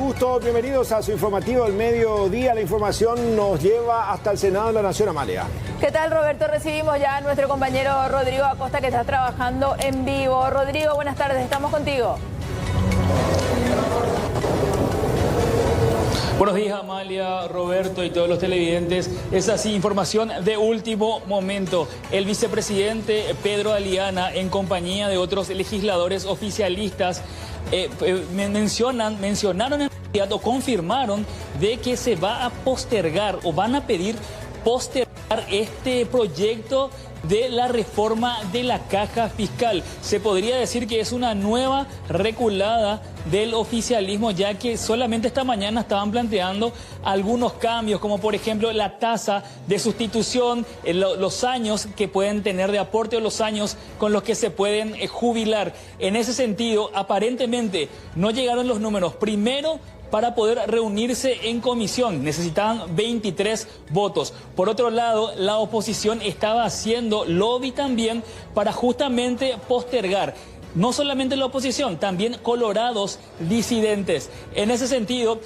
gusto, bienvenidos a su informativo del mediodía. La información nos lleva hasta el Senado de la Nación, Amalia. ¿Qué tal, Roberto? Recibimos ya a nuestro compañero Rodrigo Acosta, que está trabajando en vivo. Rodrigo, buenas tardes, estamos contigo. Buenos días, Amalia, Roberto y todos los televidentes. Es así, información de último momento. El vicepresidente Pedro Aliana, en compañía de otros legisladores oficialistas, mencionaron en realidad o confirmaron de que se va a postergar o van a pedir postergar este proyecto de la reforma de la caja fiscal. Se podría decir que es una nueva reculada del oficialismo, ya que solamente esta mañana estaban planteando algunos cambios, como por ejemplo la tasa de sustitución, los años que pueden tener de aporte o los años con los que se pueden jubilar. En ese sentido, aparentemente no llegaron los números. Primero, para poder reunirse en comisión necesitaban 23 votos. Por otro lado, la oposición estaba haciendo lobby también para justamente postergar. No solamente la oposición, también colorados disidentes. En ese sentido,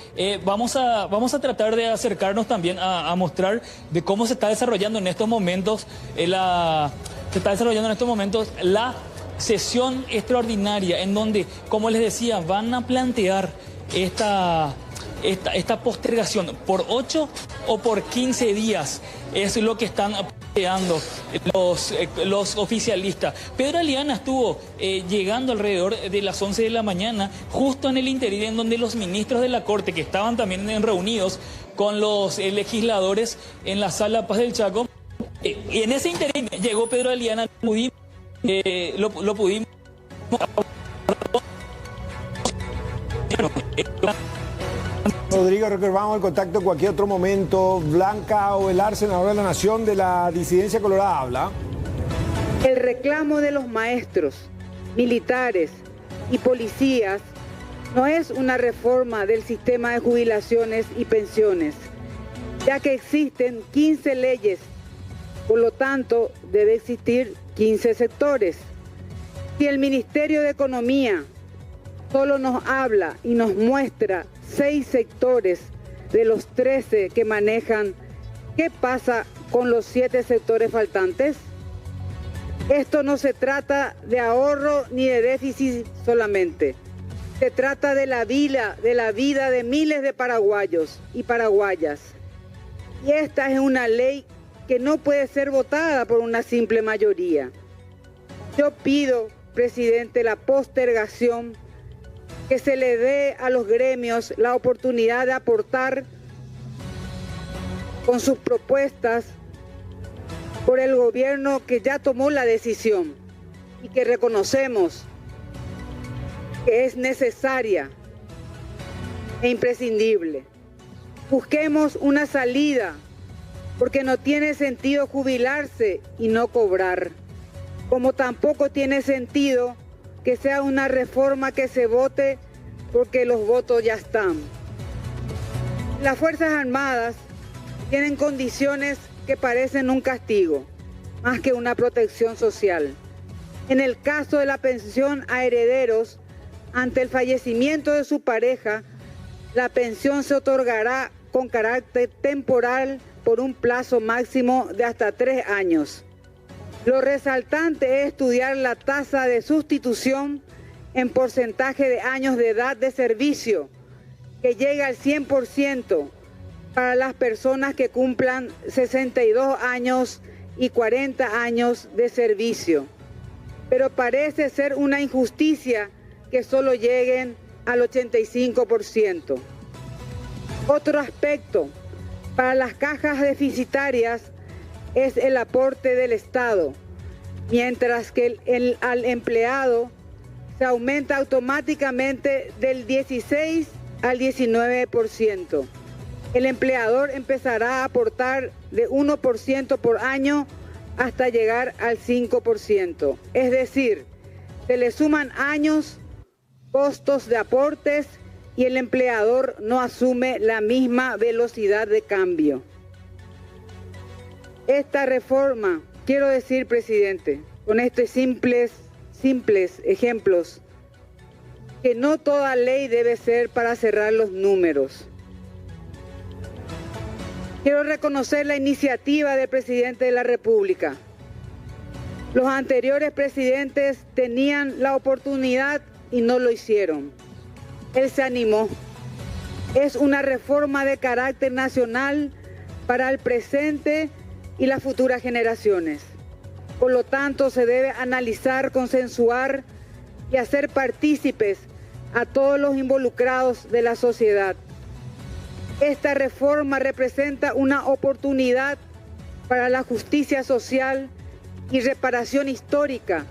vamos a tratar de acercarnos también a mostrar de cómo se está desarrollando en estos momentos la sesión extraordinaria, en donde, como les decía, van a plantear esta postergación por 8 o por 15 días. Es lo que están planteando los oficialistas. Pedro Aliana estuvo llegando alrededor de las 11 de la mañana, justo en el interín, en donde los ministros de la Corte, que estaban también reunidos con los legisladores en la Sala Paz del Chaco, y en ese interín llegó Pedro Aliana, lo pudimos Rodrigo, recordamos el contacto en cualquier otro momento. Blanca Ovelar, senadora de la Nación de la disidencia colorada, habla. El reclamo de los maestros, militares y policías no es una reforma del sistema de jubilaciones y pensiones, ya que existen 15 leyes, por lo tanto debe existir 15 sectores. Si el Ministerio de Economía solo nos habla y nos muestra 6 sectores de los 13 que manejan, ¿qué pasa con los 7 sectores faltantes? Esto no se trata de ahorro ni de déficit solamente. Se trata de la vida de miles de paraguayos y paraguayas. Y esta es una ley que no puede ser votada por una simple mayoría. Yo pido, presidente, la postergación, que se le dé a los gremios la oportunidad de aportar con sus propuestas por el gobierno que ya tomó la decisión y que reconocemos que es necesaria e imprescindible. Busquemos una salida, porque no tiene sentido jubilarse y no cobrar, como tampoco tiene sentido que sea una reforma que se vote porque los votos ya están. Las Fuerzas Armadas tienen condiciones que parecen un castigo, más que una protección social. En el caso de la pensión a herederos, ante el fallecimiento de su pareja, la pensión se otorgará con carácter temporal por un plazo máximo de hasta 3 años. Lo resaltante es estudiar la tasa de sustitución en porcentaje de años de edad de servicio, que llega al 100% para las personas que cumplan 62 años y 40 años de servicio. Pero parece ser una injusticia que solo lleguen al 85%. Otro aspecto, para las cajas deficitarias, es el aporte del Estado, mientras que al empleado se aumenta automáticamente del 16 al 19%. El empleador empezará a aportar de 1% por año hasta llegar al 5%. Es decir, se le suman años, costos de aportes y el empleador no asume la misma velocidad de cambio. Esta reforma, quiero decir, presidente, con estos simples ejemplos, que no toda ley debe ser para cerrar los números. Quiero reconocer la iniciativa del presidente de la República. Los anteriores presidentes tenían la oportunidad y no lo hicieron. Él se animó. Es una reforma de carácter nacional para el presente y las futuras generaciones. Por lo tanto, se debe analizar, consensuar y hacer partícipes a todos los involucrados de la sociedad. Esta reforma representa una oportunidad para la justicia social y reparación histórica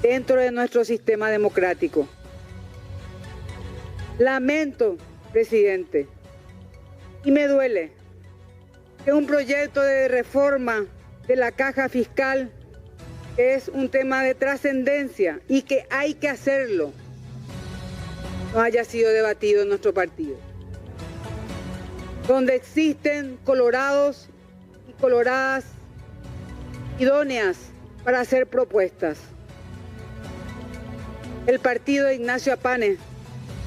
dentro de nuestro sistema democrático. Lamento, presidente, y me duele que un proyecto de reforma de la caja fiscal, que es un tema de trascendencia y que hay que hacerlo, no haya sido debatido en nuestro partido, donde existen colorados y coloradas idóneas para hacer propuestas. El partido de Ignacio Apane,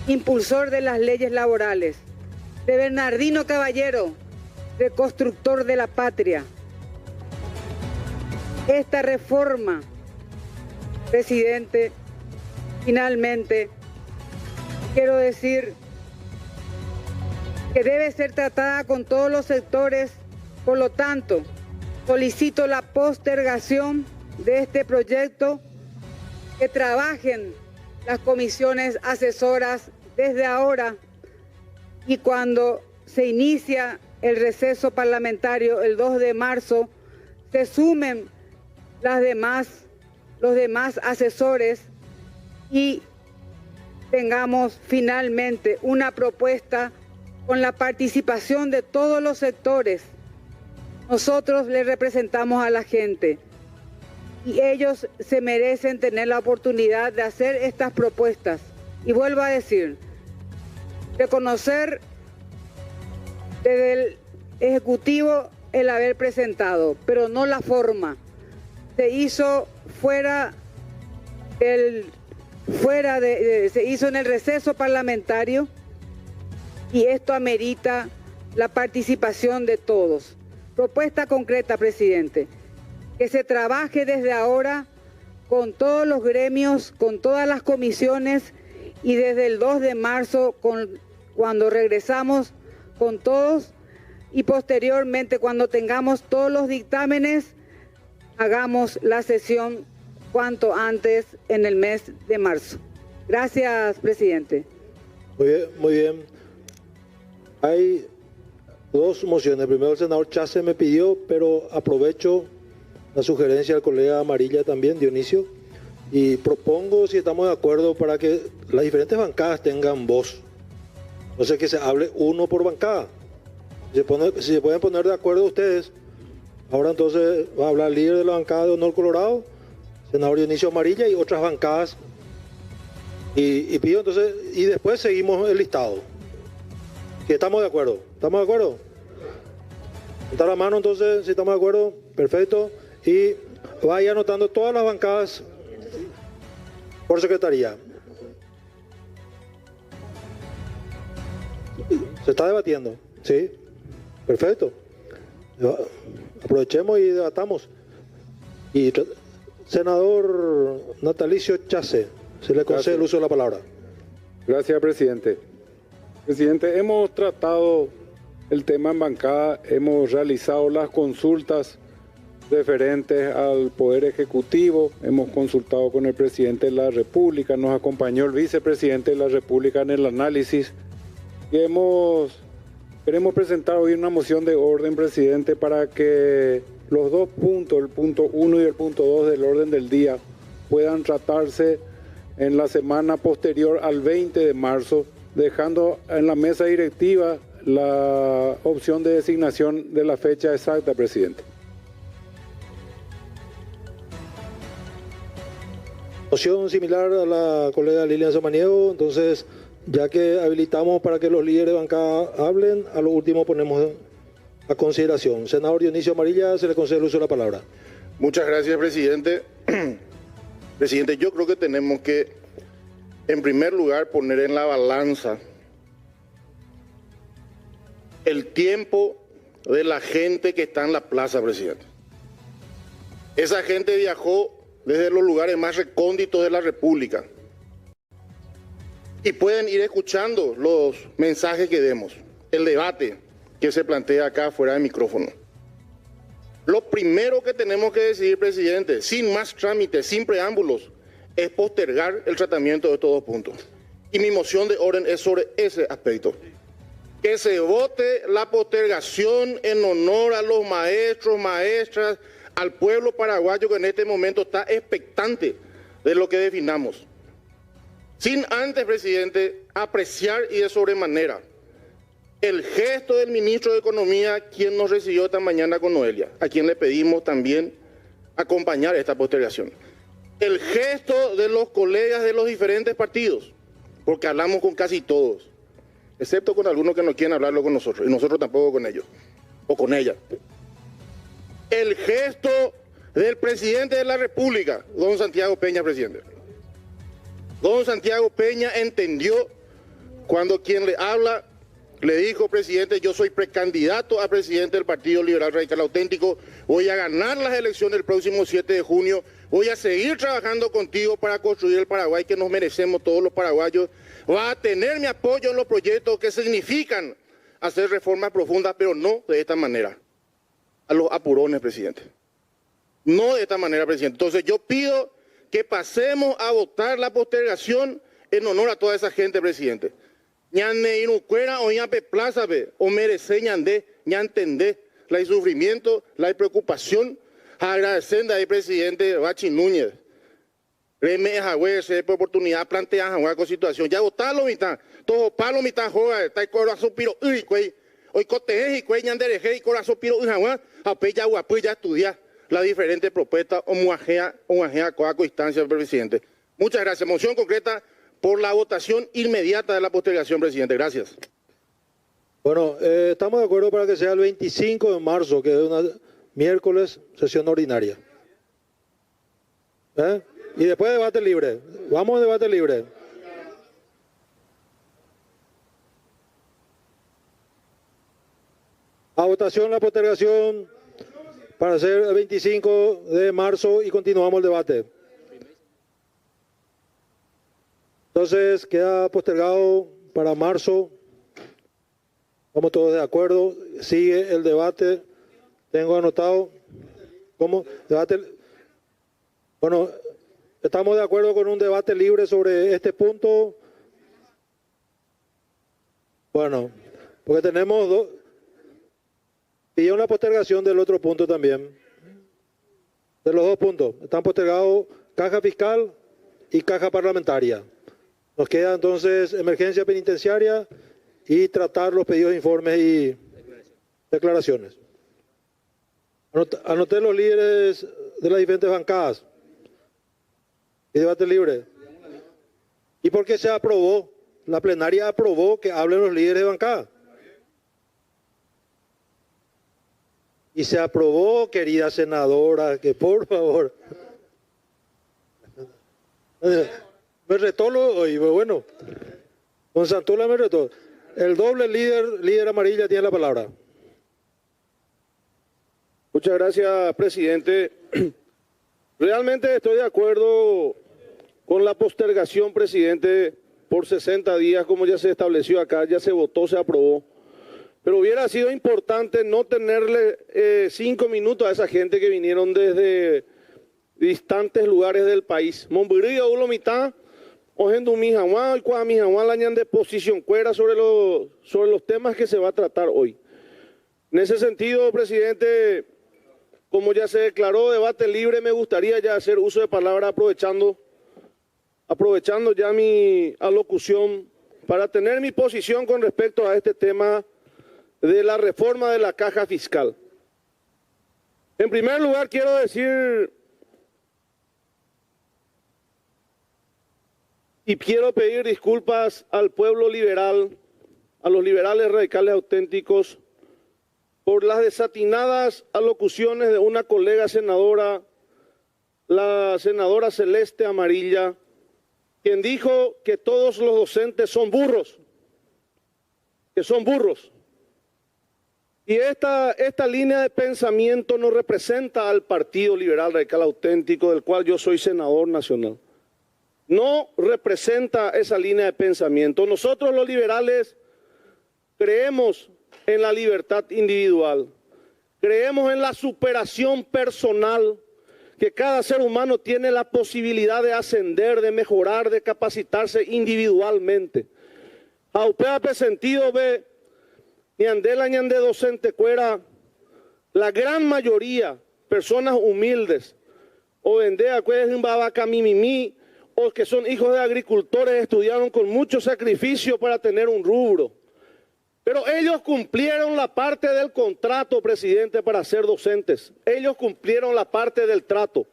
impulsor de las leyes laborales, de Bernardino Caballero, reconstructor de la patria. Esta reforma, presidente, finalmente, quiero decir que debe ser tratada con todos los sectores. Por lo tanto, solicito la postergación de este proyecto, que trabajen las comisiones asesoras desde ahora, y cuando se inicia el receso parlamentario el 2 de marzo, se sumen los demás asesores y tengamos finalmente una propuesta con la participación de todos los sectores. Nosotros les representamos a la gente y ellos se merecen tener la oportunidad de hacer estas propuestas. Y vuelvo a decir, reconocer desde el Ejecutivo el haber presentado, pero no la forma. Se hizo se hizo en el receso parlamentario, y esto amerita la participación de todos. Propuesta concreta, presidente, que se trabaje desde ahora con todos los gremios, con todas las comisiones, y desde el 2 de marzo, cuando regresamos con todos, y posteriormente cuando tengamos todos los dictámenes, hagamos la sesión cuanto antes en el mes de marzo. Gracias, presidente. Muy bien. Hay dos mociones. Primero el senador Chase me pidió, pero aprovecho la sugerencia del colega Amarilla también, Dionisio, y propongo, si estamos de acuerdo, para que las diferentes bancadas tengan voz. O sea, que se hable uno por bancada. Si se pueden poner de acuerdo ustedes. Ahora entonces va a hablar el líder de la bancada de Honor Colorado, senador Dionisio Amarilla, y otras bancadas. Y pido entonces, y después seguimos el listado. Si estamos de acuerdo. ¿Estamos de acuerdo? Levantar la mano entonces, si estamos de acuerdo. Perfecto. Y vaya anotando todas las bancadas por secretaría. Se está debatiendo, ¿sí? Perfecto. Aprovechemos y debatamos. Y senador Natalicio Chase, se le concede el uso de la palabra. Gracias, presidente. Presidente, hemos tratado el tema en bancada, hemos realizado las consultas referentes al Poder Ejecutivo, hemos consultado con el presidente de la República, nos acompañó el vicepresidente de la República en el análisis, y queremos presentar hoy una moción de orden, presidente, para que los dos puntos, el punto 1 y el punto 2 del orden del día, puedan tratarse en la semana posterior al 20 de marzo, dejando en la mesa directiva la opción de designación de la fecha exacta, presidente. Moción similar a la colega Lilian Samaniego, entonces, ya que habilitamos para que los líderes de bancada hablen, a lo último ponemos a consideración. Senador Dionisio Amarilla, se le concede el uso de la palabra. Muchas gracias, presidente. Presidente, yo creo que tenemos que en primer lugar, poner en la balanza el tiempo de la gente que está en la plaza, presidente. Esa gente viajó desde los lugares más recónditos de la República. Y pueden ir escuchando los mensajes que demos, el debate que se plantea acá fuera de micrófono. Lo primero que tenemos que decidir, presidente, sin más trámites, sin preámbulos, es postergar el tratamiento de estos dos puntos. Y mi moción de orden es sobre ese aspecto. Que se vote la postergación en honor a los maestros, maestras, al pueblo paraguayo que en este momento está expectante de lo que definamos. Sin antes, presidente, apreciar y de sobremanera el gesto del ministro de Economía, quien nos recibió esta mañana con Noelia, a quien le pedimos también acompañar esta postergación. El gesto de los colegas de los diferentes partidos, porque hablamos con casi todos, excepto con algunos que no quieren hablarlo con nosotros, y nosotros tampoco con ellos, o con ella. El gesto del presidente de la República, don Santiago Peña, presidente. Don Santiago Peña entendió cuando quien le habla le dijo, presidente, yo soy precandidato a presidente del Partido Liberal Radical Auténtico, voy a ganar las elecciones el próximo 7 de junio, voy a seguir trabajando contigo para construir el Paraguay que nos merecemos todos los paraguayos, va a tener mi apoyo en los proyectos que significan hacer reformas profundas, pero no de esta manera, a los apurones, presidente. No de esta manera, presidente. Entonces yo pido que pasemos a votar la postergación en honor a toda esa gente, presidente. Ñane inucuera o ñape plaza o merece ñandé, ñantendé la sufrimiento, la preocupación, agradeciendo al presidente Bachi Núñez. Reme esa por oportunidad plantea una situación. Ya votarlo mitad, todo palo mitad joda, está el corazón piro uy cuey. Hoy coteje y cuey ñandereje y corazón piro uy jaguá, apeya guapu ya estudia las diferentes propuestas o muajea coaco instancia, presidente. Muchas gracias. Moción concreta por la votación inmediata de la postergación, presidente. Gracias. Bueno, estamos de acuerdo para que sea el 25 de marzo, que es una miércoles, sesión ordinaria. Y después debate libre. Vamos a debate libre. A votación la postergación para hacer el 25 de marzo y continuamos el debate. Entonces queda postergado para marzo. Estamos todos de acuerdo. Sigue el debate. Tengo anotado. ¿Cómo? Debate. Bueno, estamos de acuerdo con un debate libre sobre este punto. Bueno, porque tenemos dos. Y una postergación del otro punto también. De los dos puntos. Están postergados caja fiscal y caja parlamentaria. Nos queda entonces emergencia penitenciaria y tratar los pedidos de informes y declaraciones. Anoté los líderes de las diferentes bancadas. Y debate libre. ¿Y por qué se aprobó? La plenaria aprobó que hablen los líderes de bancada. Y se aprobó, querida senadora, que por favor. Me retó hoy, bueno. Con Santula me retó. El doble líder amarilla, tiene la palabra. Muchas gracias, presidente. Realmente estoy de acuerdo con la postergación, presidente, por 60 días, como ya se estableció acá, ya se votó, se aprobó. Pero hubiera sido importante no tenerle 5 minutos a esa gente que vinieron desde distantes lugares del país. Momburí, ulo mitad, ojendo mi jaguá, y cuando mi jaguá la ñan de posición cuera sobre los temas que se va a tratar hoy. En ese sentido, presidente, como ya se declaró debate libre, me gustaría ya hacer uso de palabra aprovechando ya mi alocución para tener mi posición con respecto a este tema de la reforma de la caja fiscal. En primer lugar, quiero decir y quiero pedir disculpas al pueblo liberal, a los liberales radicales auténticos, por las desatinadas alocuciones de una colega senadora, la senadora Celeste Amarilla, quien dijo que todos los docentes son burros, que son burros. Y esta línea de pensamiento no representa al Partido Liberal Radical Auténtico, del cual yo soy senador nacional. No representa esa línea de pensamiento. Nosotros los liberales creemos en la libertad individual, creemos en la superación personal, que cada ser humano tiene la posibilidad de ascender, de mejorar, de capacitarse individualmente. Aupea sentido ve ñandela ñande docente cuera, la gran mayoría, personas humildes, o vendea cues un babaca mimimi, o que son hijos de agricultores, estudiaron con mucho sacrificio para tener un rubro. Pero ellos cumplieron la parte del contrato, presidente, para ser docentes. Ellos cumplieron la parte del trato.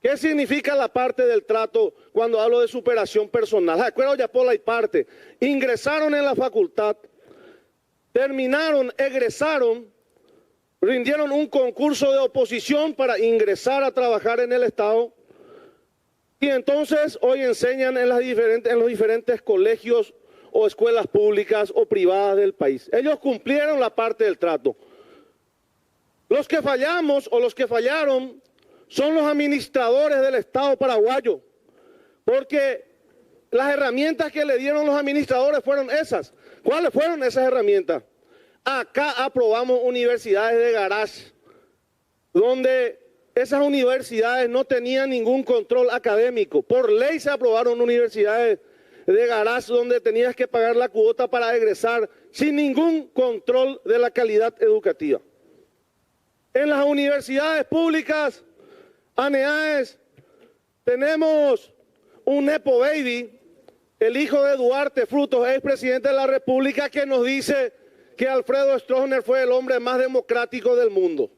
¿Qué significa la parte del trato cuando hablo de superación personal? Acuerdo ya por la parte. Ingresaron en la facultad, terminaron, egresaron, rindieron un concurso de oposición para ingresar a trabajar en el Estado. Y entonces hoy enseñan en los diferentes colegios o escuelas públicas o privadas del país. Ellos cumplieron la parte del trato. Los que fallamos o los que fallaron son los administradores del Estado paraguayo, porque las herramientas que le dieron los administradores fueron esas. ¿Cuáles fueron esas herramientas? Acá aprobamos universidades de garage, donde esas universidades no tenían ningún control académico. Por ley se aprobaron universidades de garage donde tenías que pagar la cuota para egresar sin ningún control de la calidad educativa. En las universidades públicas, ANEAES, tenemos un Nepo Baby, el hijo de Duarte Frutos, expresidente de la República, que nos dice que Alfredo Stroessner fue el hombre más democrático del mundo,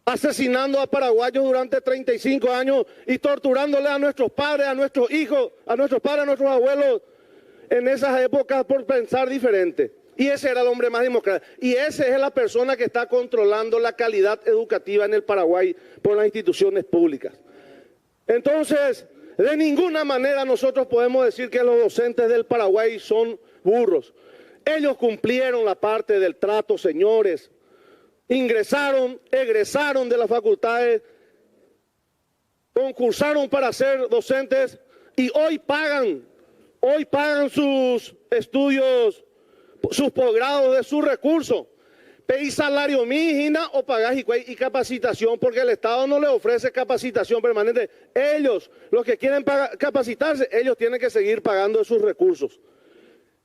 asesinando a paraguayos durante 35 años y torturándole a nuestros padres, a nuestros hijos, a nuestros padres, a nuestros abuelos en esas épocas por pensar diferente. Y ese era el hombre más democrático. Y esa es la persona que está controlando la calidad educativa en el Paraguay por las instituciones públicas. Entonces, de ninguna manera nosotros podemos decir que los docentes del Paraguay son burros. Ellos cumplieron la parte del trato, señores. Ingresaron, egresaron de las facultades, concursaron para ser docentes y hoy pagan sus estudios, sus posgrados de sus recursos. Pedí salario mínimo o pagás y capacitación, porque el Estado no le ofrece capacitación permanente. Ellos, los que quieren capacitarse, ellos tienen que seguir pagando de sus recursos.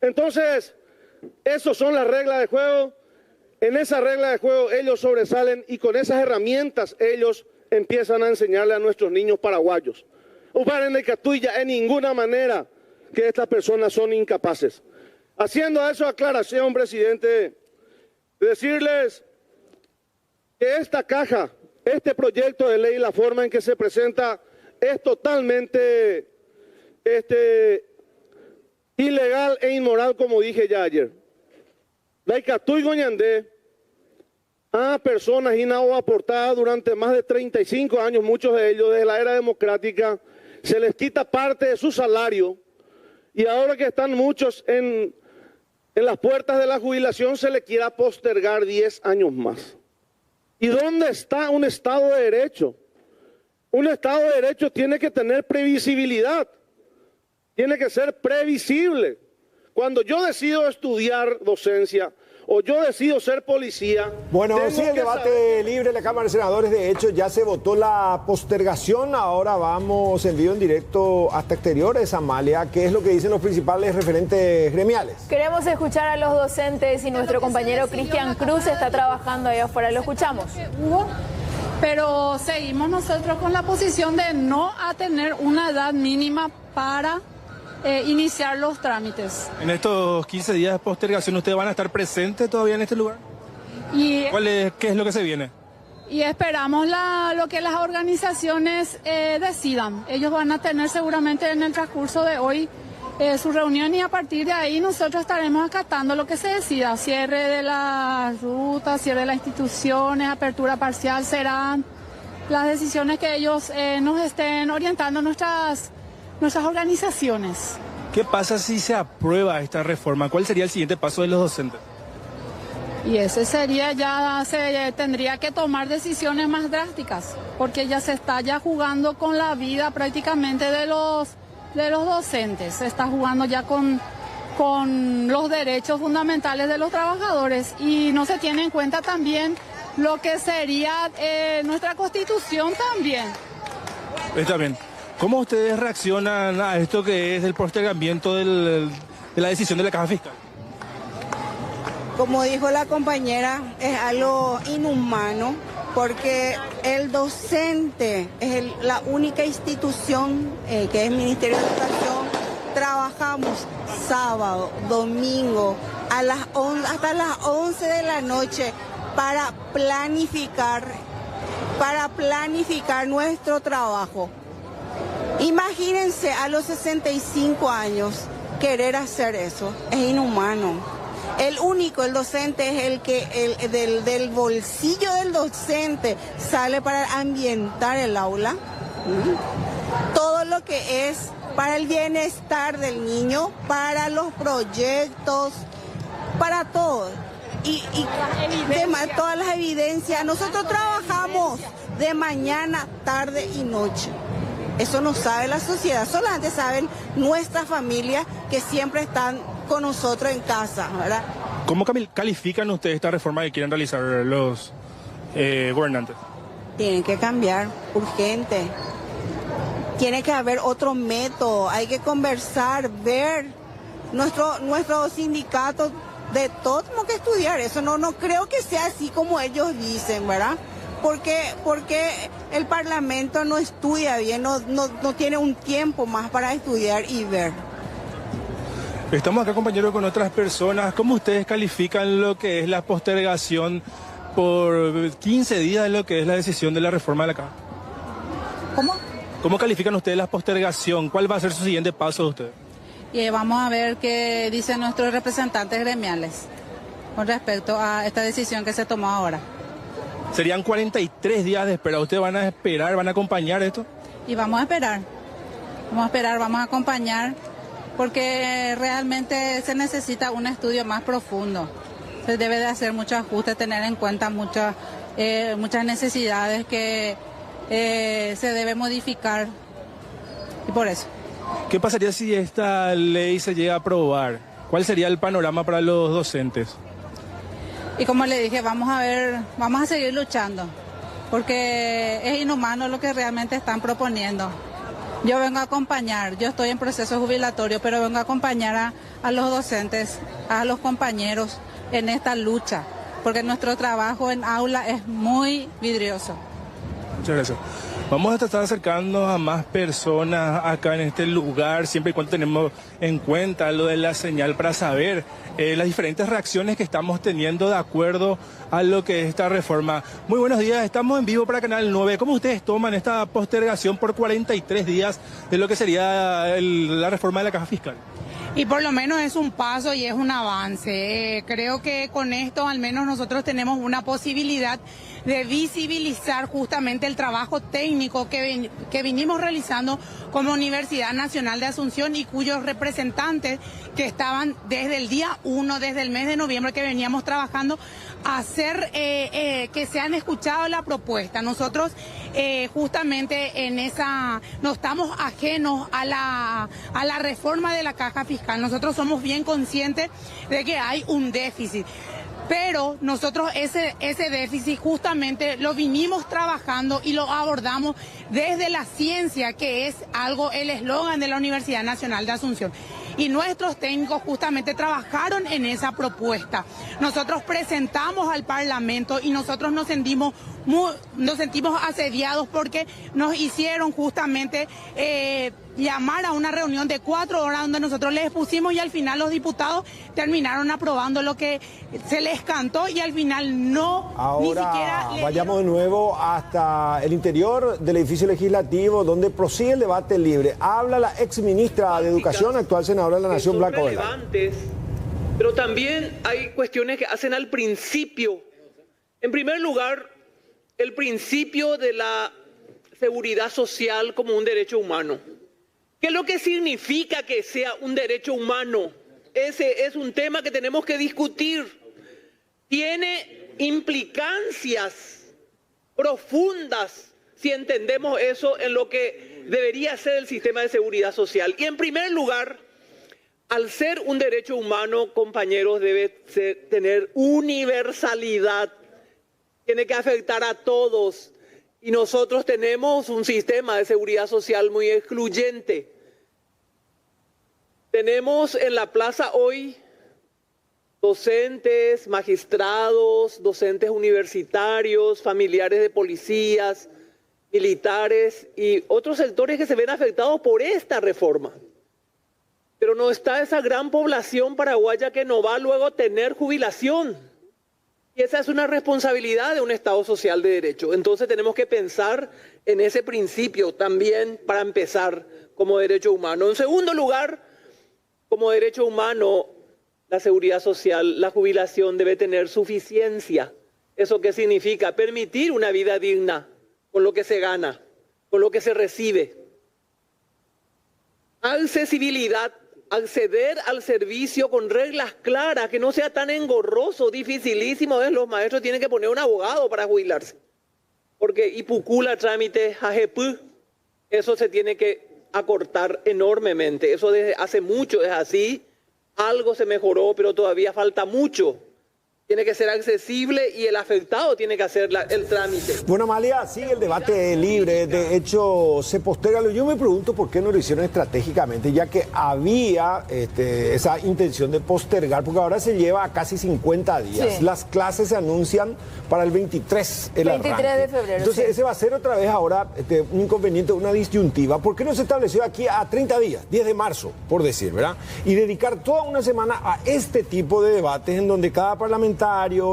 Entonces, esas son las reglas de juego. En esa regla de juego ellos sobresalen y con esas herramientas ellos empiezan a enseñarle a nuestros niños paraguayos. En ninguna manera que estas personas son incapaces. Haciendo eso aclaración, presidente, decirles que esta caja, este proyecto de ley, la forma en que se presenta es totalmente ilegal e inmoral, como dije ya ayer. Daikatui Goñandé a personas aportadas durante más de 35 años, muchos de ellos desde la era democrática, se les quita parte de su salario y ahora que están muchos en las puertas de la jubilación se les quiera postergar 10 años más. ¿Y dónde está un Estado de Derecho? Un Estado de Derecho tiene que tener previsibilidad, tiene que ser previsible. Cuando yo decido estudiar docencia o yo decido ser policía... Bueno, sí, el debate libre en la Cámara de Senadores, de hecho, ya se votó la postergación. Ahora vamos en vivo en directo hasta exteriores, Amalia. ¿Qué es lo que dicen los principales referentes gremiales? Queremos escuchar a los docentes y nuestro compañero Cristian Cruz está trabajando ahí afuera. Lo escuchamos. Pero seguimos nosotros con la posición de no tener una edad mínima para iniciar los trámites. En estos 15 días de postergación, ¿ustedes van a estar presentes todavía en este lugar? ¿Qué es lo que se viene? Y esperamos lo que las organizaciones decidan. Ellos van a tener seguramente en el transcurso de hoy su reunión y a partir de ahí nosotros estaremos acatando lo que se decida. Cierre de las rutas, cierre de las instituciones, apertura parcial, serán las decisiones que ellos nos estén orientando nuestras nuestras organizaciones. ¿Qué pasa si se aprueba esta reforma? ¿Cuál sería el siguiente paso de los docentes? Y ese sería tendría que tomar decisiones más drásticas, porque ya se está jugando con la vida prácticamente de los docentes, se está jugando ya con los derechos fundamentales de los trabajadores y no se tiene en cuenta también lo que sería nuestra Constitución también. Está bien. ¿Cómo ustedes reaccionan a esto que es el postergamiento de la decisión de la Caja Fiscal? Como dijo la compañera, es algo inhumano porque el docente es la única institución que es el Ministerio de Educación. Trabajamos sábado, domingo, hasta las 11 de la noche para planificar nuestro trabajo. Imagínense a los 65 años querer hacer eso, es inhumano. El docente es el que del bolsillo del docente sale para ambientar el aula. Todo lo que es para el bienestar del niño, para los proyectos, para todo. Y todas las evidencias. Nosotros trabajamos de mañana, tarde y noche. Eso no sabe la sociedad, solamente saben nuestras familias que siempre están con nosotros en casa, ¿verdad? ¿Cómo califican ustedes esta reforma que quieren realizar los gobernantes? Tienen que cambiar, urgente. Tiene que haber otro método, hay que conversar, ver. Nuestro sindicato de todo tenemos que estudiar eso. No creo que sea así como ellos dicen, ¿verdad? Porque el Parlamento no estudia bien, no tiene un tiempo más para estudiar y ver. Estamos acá, compañeros, con otras personas. ¿Cómo ustedes califican lo que es la postergación por 15 días de lo que es la decisión de la reforma de la Caja? ¿Cómo? ¿Cómo califican ustedes la postergación? ¿Cuál va a ser su siguiente paso de ustedes? Y vamos a ver qué dicen nuestros representantes gremiales con respecto a esta decisión que se tomó ahora. Serían 43 días de espera. ¿Ustedes van a esperar, van a acompañar esto? Y vamos a esperar, vamos a acompañar, porque realmente se necesita un estudio más profundo. Se debe de hacer muchos ajustes, tener en cuenta muchas necesidades que se debe modificar, y por eso. ¿Qué pasaría si esta ley se llega a aprobar? ¿Cuál sería el panorama para los docentes? Y como le dije, vamos a seguir luchando, porque es inhumano lo que realmente están proponiendo. Yo vengo a acompañar, yo estoy en proceso jubilatorio, pero vengo a acompañar a los docentes, a los compañeros en esta lucha, porque nuestro trabajo en aula es muy vidrioso. Muchas gracias. Vamos a tratar de acercarnos a más personas acá en este lugar, siempre y cuando tenemos en cuenta lo de la señal para saber las diferentes reacciones que estamos teniendo de acuerdo a lo que es esta reforma. Muy buenos días, estamos en vivo para Canal 9. ¿Cómo ustedes toman esta postergación por 43 días de lo que sería la reforma de la Caja Fiscal? Y por lo menos es un paso y es un avance. Creo que con esto al menos nosotros tenemos una posibilidad de visibilizar justamente el trabajo técnico que vinimos realizando como Universidad Nacional de Asunción y cuyos representantes que estaban desde el día 1, desde el mes de noviembre que veníamos trabajando, a hacer que se han escuchado la propuesta. Nosotros justamente no estamos ajenos a la reforma de la Caja Fiscal. Nosotros somos bien conscientes de que hay un déficit. Pero nosotros ese déficit justamente lo vinimos trabajando y lo abordamos desde la ciencia, que es el eslogan de la Universidad Nacional de Asunción. Y nuestros técnicos justamente trabajaron en esa propuesta. Nosotros presentamos al Parlamento y nosotros nos sentimos asediados porque nos hicieron justamente llamar a una reunión de 4 horas donde nosotros les expusimos y al final los diputados terminaron aprobando lo que se les cantó y al final ni siquiera... Vayamos de nuevo hasta el interior del edificio legislativo donde prosigue el debate libre. Habla la exministra de Educación, actual senadora de la Nación, Blanca Ovelar. Pero también hay cuestiones que hacen al principio. En primer lugar, el principio de la seguridad social como un derecho humano. ¿Qué es lo que significa que sea un derecho humano? Ese es un tema que tenemos que discutir. Tiene implicancias profundas si entendemos eso en lo que debería ser el sistema de seguridad social. Y en primer lugar, al ser un derecho humano, compañeros, debe tener universalidad. Tiene que afectar a todos. Y nosotros tenemos un sistema de seguridad social muy excluyente. Tenemos en la plaza hoy docentes, magistrados, docentes universitarios, familiares de policías, militares y otros sectores que se ven afectados por esta reforma. Pero no está esa gran población paraguaya que no va luego a tener jubilación. Y esa es una responsabilidad de un Estado social de derecho. Entonces tenemos que pensar en ese principio también para empezar como derecho humano. En segundo lugar, como derecho humano, la seguridad social, la jubilación debe tener suficiencia. ¿Eso qué significa? Permitir una vida digna con lo que se gana, con lo que se recibe. Accesibilidad, acceder al servicio con reglas claras, que no sea tan engorroso, dificilísimo. Los maestros tienen que poner un abogado para jubilarse. Porque Ipucula, trámite, AGP, eso se tiene que acortar enormemente. Eso desde hace mucho es así. Algo se mejoró, pero todavía falta mucho. Tiene que ser accesible y el afectado tiene que hacer el trámite. Bueno, Amalia, sigue el debate libre. De hecho, se posterga. Yo me pregunto por qué no lo hicieron estratégicamente, ya que había esa intención de postergar, porque ahora se lleva a casi 50 días. Sí. Las clases se anuncian para el 23, el 23 arranque. De febrero. Entonces, sí. Ese va a ser otra vez ahora un inconveniente, una disyuntiva. ¿Por qué no se estableció aquí a 30 días, 10 de marzo, por decir, ¿verdad? Y dedicar toda una semana a este tipo de debates en donde cada parlamentario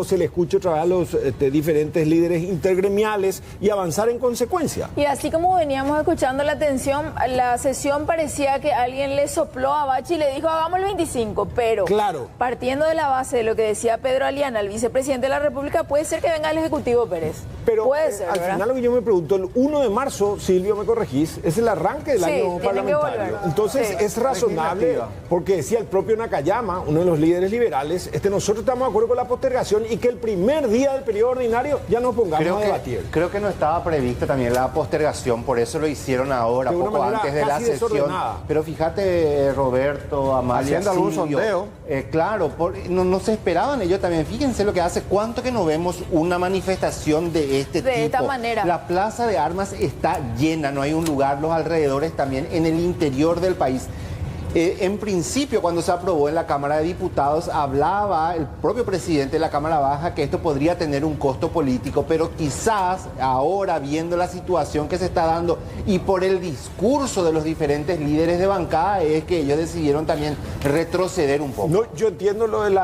se le escucha otra vez a los diferentes líderes intergremiales y avanzar en consecuencia. Y así como veníamos escuchando la sesión parecía que alguien le sopló a Bachi y le dijo hagamos el 25, pero claro, partiendo de la base de lo que decía Pedro Aliana, el vicepresidente de la República, puede ser que venga el Ejecutivo Pérez. Pero puede ser, al ¿verdad? final lo que yo me pregunto, el 1 de marzo, Silvio, me corregís, es el arranque del año parlamentario. Entonces es razonable, porque decía el propio Nakayama, uno de los líderes liberales, nosotros estamos de acuerdo con la postergación y que el primer día del periodo ordinario ya nos pongamos a debatir. Creo que no estaba prevista también la postergación, por eso lo hicieron ahora, poco antes de la sesión. Pero fíjate, Roberto, Amalia, haciendo algún sondeo. Claro, no se esperaban ellos también. Fíjense lo que hace cuánto que no vemos una manifestación de este tipo. De esta manera. La plaza de armas está llena, no hay un lugar, los alrededores también, en el interior del país. En principio, cuando se aprobó en la Cámara de Diputados, hablaba el propio presidente de la Cámara Baja que esto podría tener un costo político, pero quizás ahora, viendo la situación que se está dando y por el discurso de los diferentes líderes de bancada, es que ellos decidieron también retroceder un poco. No, yo entiendo lo de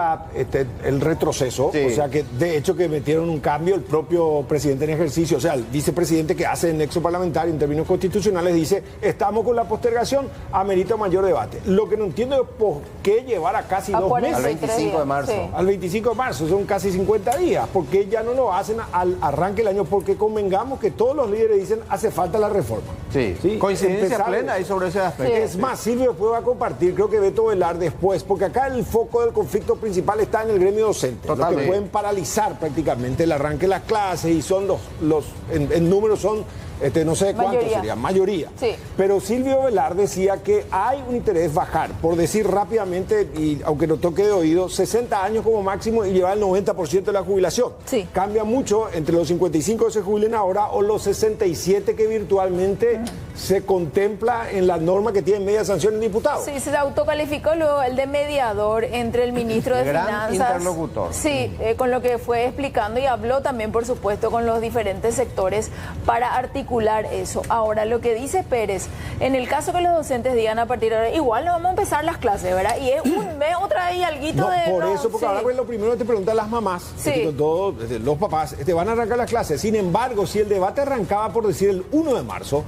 el retroceso, sí. O sea que de hecho que metieron un cambio el propio presidente en ejercicio, o sea, el vicepresidente que hace el nexo parlamentario en términos constitucionales dice, estamos con la postergación, amerita mayor debate. Lo que no entiendo es por qué llevar a casi 2 meses. Al 25 de marzo. Sí. Al 25 de marzo, son casi 50 días. ¿Por qué ya no lo hacen al arranque del año? Porque convengamos que todos los líderes dicen hace falta la reforma. Sí. Coincidencia plena ahí sobre ese aspecto. Sí. Es más, Silvio después va a compartir, creo que Beto Velar después, porque acá el foco del conflicto principal está en el gremio docente. Los que pueden paralizar prácticamente el arranque de las clases y son en números son no sé cuántos serían, mayoría. Sí. Pero Silvio Velar decía que hay un interés bajar, por decir rápidamente, y aunque no toque de oído, 60 años como máximo y llevar el 90% de la jubilación. Sí. Cambia mucho entre los 55 que se jubilen ahora o los 67 que virtualmente se contempla en la norma que tiene media sanción en diputados. Sí, se autocalificó luego el de mediador entre el ministro de Finanzas. Interlocutor. Sí, con lo que fue explicando y habló también, por supuesto, con los diferentes sectores para articular eso. Ahora, lo que dice Pérez, en el caso que los docentes digan a partir de ahora, igual no vamos a empezar las clases, ¿verdad? Y es un mes otra vez y alguito de... Por eso, porque ahora pues, lo primero que te preguntan las mamás, todos los papás, van a arrancar las clases. Sin embargo, si el debate arrancaba, por decir, el 1 de marzo,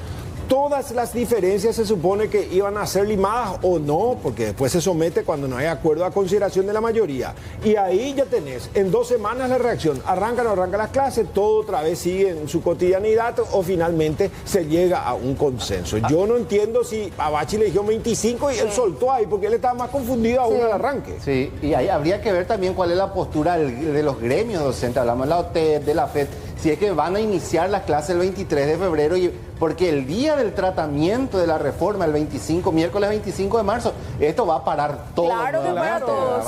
todas las diferencias se supone que iban a ser limadas o no, porque después se somete cuando no hay acuerdo a consideración de la mayoría. Y ahí ya tenés, en 2 semanas la reacción, arrancan o no arrancan las clases, todo otra vez sigue en su cotidianidad o finalmente se llega a un consenso. Yo no entiendo si a Bachi le dijeron 25 y él soltó ahí, porque él estaba más confundido aún al arranque. Sí, y ahí habría que ver también cuál es la postura de los gremios docentes, hablamos de la OTEP, de la FED, si es que van a iniciar las clases el 23 de febrero, porque el día del tratamiento de la reforma, el miércoles 25 de marzo, esto va a parar todo. Claro que para todo,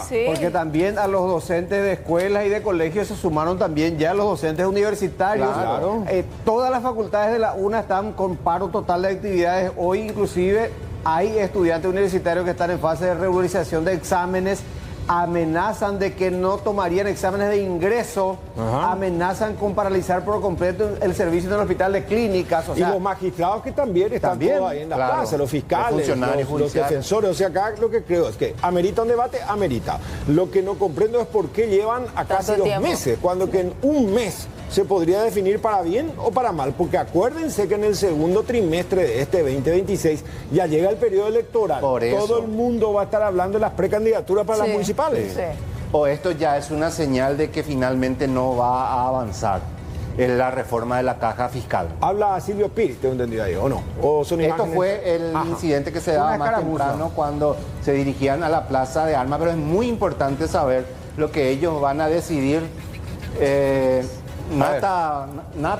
sí. Porque también a los docentes de escuelas y de colegios se sumaron también ya los docentes universitarios. Claro. Todas las facultades de la UNA están con paro total de actividades. Hoy inclusive hay estudiantes universitarios que están en fase de regularización de exámenes. Amenazan de que no tomarían exámenes de ingreso, amenazan con paralizar por completo el servicio en el hospital de clínicas. Y los magistrados que también están todos ahí en la plaza, los fiscales, los defensores. O sea, acá lo que creo es que amerita un debate, amerita. Lo que no comprendo es por qué llevan a casi 2 meses, cuando que en un mes se podría definir para bien o para mal, porque acuérdense que en el segundo trimestre de este 2026 ya llega el periodo electoral. Por eso. Todo el mundo va a estar hablando de las precandidaturas para las municipales. Sí. O esto ya es una señal de que finalmente no va a avanzar en la reforma de la caja fiscal. Habla Silvio Piri, tengo entendido ahí, ¿o no? ¿O son Esto fue el incidente que se daba más temprano cuando se dirigían a la Plaza de Armas, pero es muy importante saber lo que ellos van a decidir. Nata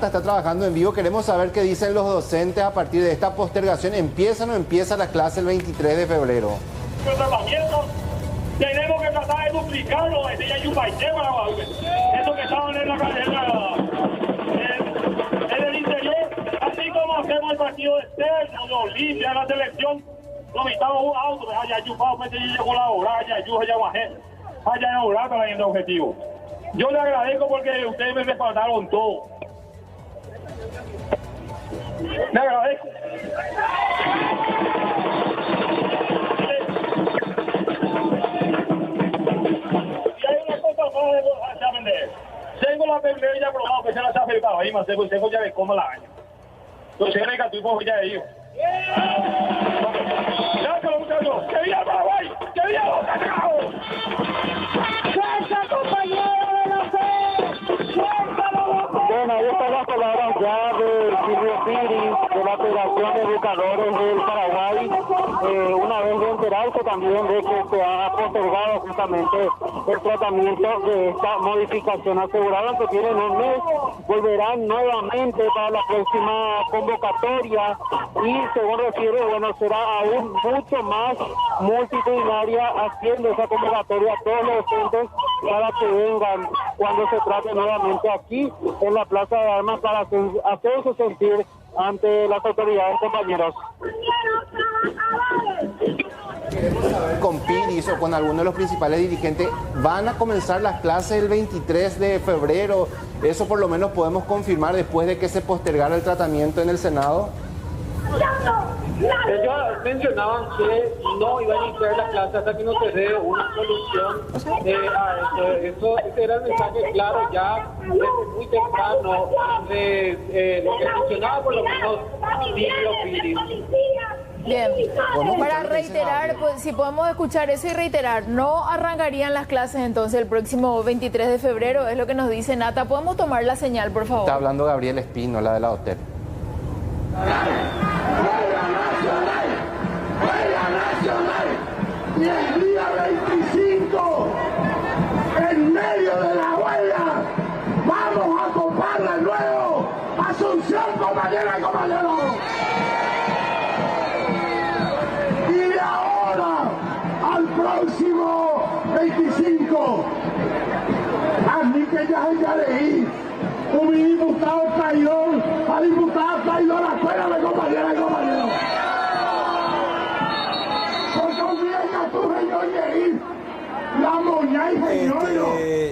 está trabajando en vivo. Queremos saber qué dicen los docentes a partir de esta postergación. ¿Empieza o no empieza la clase el 23 de febrero? Tenemos que tratar de duplicarlo. Eso que estaban en el interior, así como hacemos el partido externo, de Olimpia, la selección, lo visitamos un auto, allá ayudado, llegó la hora, allá orar para el objetivo. Yo le agradezco porque ustedes me respaldaron todo. Le agradezco. Y hay una cosa más de vender. Tengo la primera ya probado que se la está afectado ahí, más tengo ya de cómo la año. Entonces, era que tú ya de ellos. Gracias, muchachos. ¡Que viva Paraguay! ¡Que viva los cacaos! ¡Gracias, compañeros! Bueno, ahí están las palabras ya de Silvio Piri, de la Federación de Educadores del Paraguay, una vez de enterarse también de que se ha postergado justamente el tratamiento de esta modificación. Aseguraron que tienen un mes, volverán nuevamente para la próxima convocatoria y según refiere, bueno, será aún mucho más multitudinaria haciendo esa convocatoria a todos los docentes para que vengan cuando se trate nuevamente aquí en la Plaza de Armas para hacerse sentir ante las autoridades, compañeros. Queremos saber con Piris o con alguno de los principales dirigentes, ¿van a comenzar las clases el 23 de febrero? Eso por lo menos podemos confirmar después de que se postergara el tratamiento en el Senado. Ellos mencionaban que no iban a iniciar la clase hasta que no se dé una solución a eso. Ese era el mensaje claro ya desde muy temprano de lo que mencionaba por lo menos Silvio Piri. Bien, para reiterar, pues, si podemos escuchar eso y reiterar, no arrancarían las clases entonces el próximo 23 de febrero, es lo que nos dice Nata. ¿Podemos tomar la señal, por favor? Está hablando Gabriel Espino, la de la OTEP. Juega Nacional y el día 25 en medio de la huelga vamos a coparla de nuevo. Asunción, compañera y compañeros. Y de ahora al próximo 25 a mí que ya leí un diputado traidor a diputado traidor a la escuela de compañeras y compañeros. Porque un día ya tuve yo y la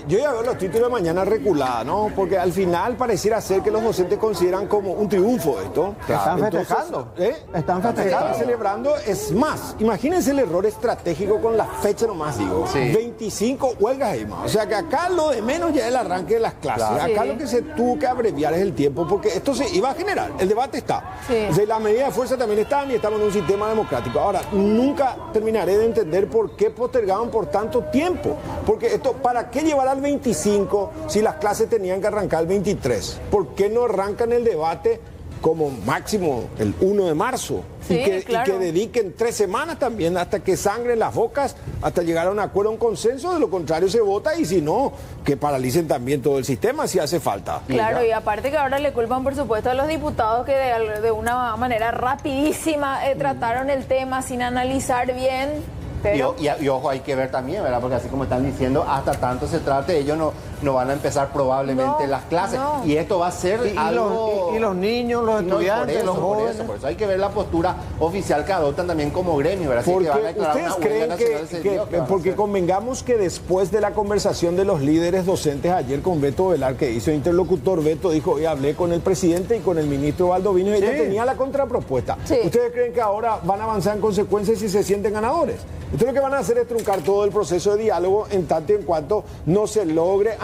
Yo ya veo los títulos de mañana reculada, ¿no? Porque al final pareciera ser que los docentes consideran como un triunfo esto. Están festejando. Están festejando. Están celebrando. Es más, imagínense el error estratégico con la fecha nomás, digo. Sí. 25 huelgas ahí más. O sea que acá lo de menos ya es el arranque de las clases. Claro. Acá Sí. lo que se tuvo que abreviar es el tiempo, porque esto se iba a generar. El debate está. Sí. O sea, las medidas de fuerza también están y estamos en un sistema democrático. Ahora, nunca terminaré de entender por qué postergaban por tanto tiempo. Porque esto, ¿para qué llevar al 25 si las clases tenían que arrancar el 23? ¿Por qué no arrancan el debate como máximo el 1 de marzo? Sí, y claro. que dediquen 3 semanas también hasta que sangren las bocas, hasta llegar a un acuerdo, un consenso. De lo contrario se vota, y si no, que paralicen también todo el sistema si hace falta. Claro, y aparte que ahora le culpan por supuesto a los diputados que de una manera rapidísima trataron el tema sin analizar bien. Pero... Y ojo, hay que ver también, ¿verdad? Porque así como están diciendo, hasta tanto se trate, ellos no van a empezar probablemente las clases. no. Y esto va a ser algo... Y los niños, los estudiantes, los jóvenes. Por eso hay que ver la postura oficial que adoptan también como gremio, ¿verdad? Porque que van a declarar ustedes una huelga creen nacional ese día, ¿qué van a porque hacer? convengamos que después de la conversación de los líderes docentes ayer con Beto Velar, que hizo interlocutor, Beto dijo, hoy hablé con el presidente y con el ministro Baldovino, y ella tenía la contrapropuesta. Sí. ¿Ustedes creen que ahora van a avanzar en consecuencia si se sienten ganadores? Entonces lo que van a hacer es truncar todo el proceso de diálogo en tanto y en cuanto no se logre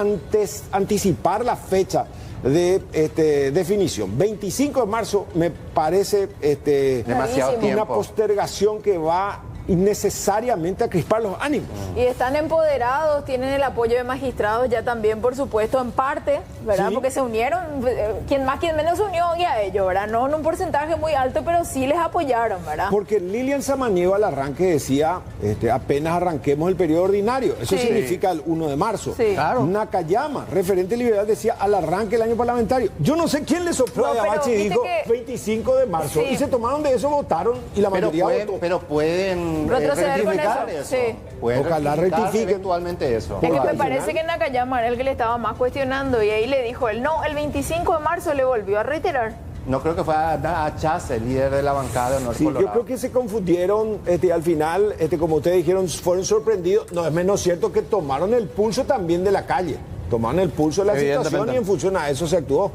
anticipar la fecha de definición. 25 de marzo me parece demasiado una tiempo. postergación que va innecesariamente a crispar los ánimos. Y están empoderados, tienen el apoyo de magistrados ya también, por supuesto, en parte, ¿verdad? Sí. Porque se unieron, quien más, quien menos se unió y a ellos, ¿verdad? No en un porcentaje muy alto, pero sí les apoyaron, ¿verdad? Porque Lilian Samaniego al arranque decía, apenas arranquemos el periodo ordinario. Eso Sí. significa el 1 de marzo. Sí. Claro. Nakayama, referente liberal, decía al arranque del año parlamentario. Yo no sé quién le sopló No, a pero Abachi y viste dijo que- 25 de marzo. Sí. Y se tomaron de eso, votaron y la mayoría votó. Pero pueden Retroceder con rectificar eso, eso. sí. Pueden Ojalá rectificar rectifiquen. eventualmente eso. Es que me Al parece final- que Nakayama era el que le estaba más cuestionando y ahí le dijo él, no, el 25 de marzo le volvió a reiterar. No creo que fue a Chase, el líder de la bancada de Honor Sí, yo Colorado. creo que se confundieron, al final, como ustedes dijeron, fueron sorprendidos. No es menos cierto que tomaron el pulso también de la calle, tomaron el pulso de la situación y en función a eso se actuó.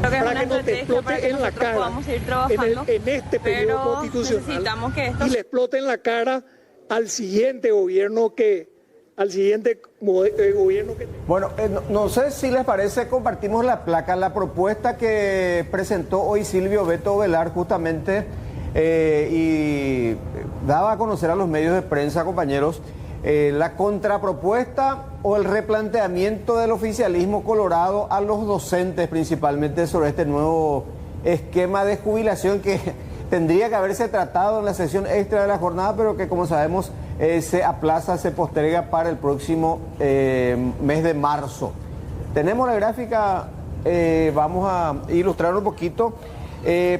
Creo que es para una que no te estrategia explote para que en la nosotros cara podamos seguir trabajando, en este periodo pero constitucional necesitamos que esto y le explote en la cara al siguiente gobierno gobierno que Bueno, no sé si les parece, compartimos la placa, la propuesta que presentó hoy Silvio Beto Velar justamente y daba a conocer a los medios de prensa, compañeros, la contrapropuesta o el replanteamiento del oficialismo colorado a los docentes principalmente sobre este nuevo esquema de jubilación que tendría que haberse tratado en la sesión extra de la jornada, pero que como sabemos se aplaza, se posterga para el próximo mes de marzo. Tenemos la gráfica, vamos a ilustrar un poquito.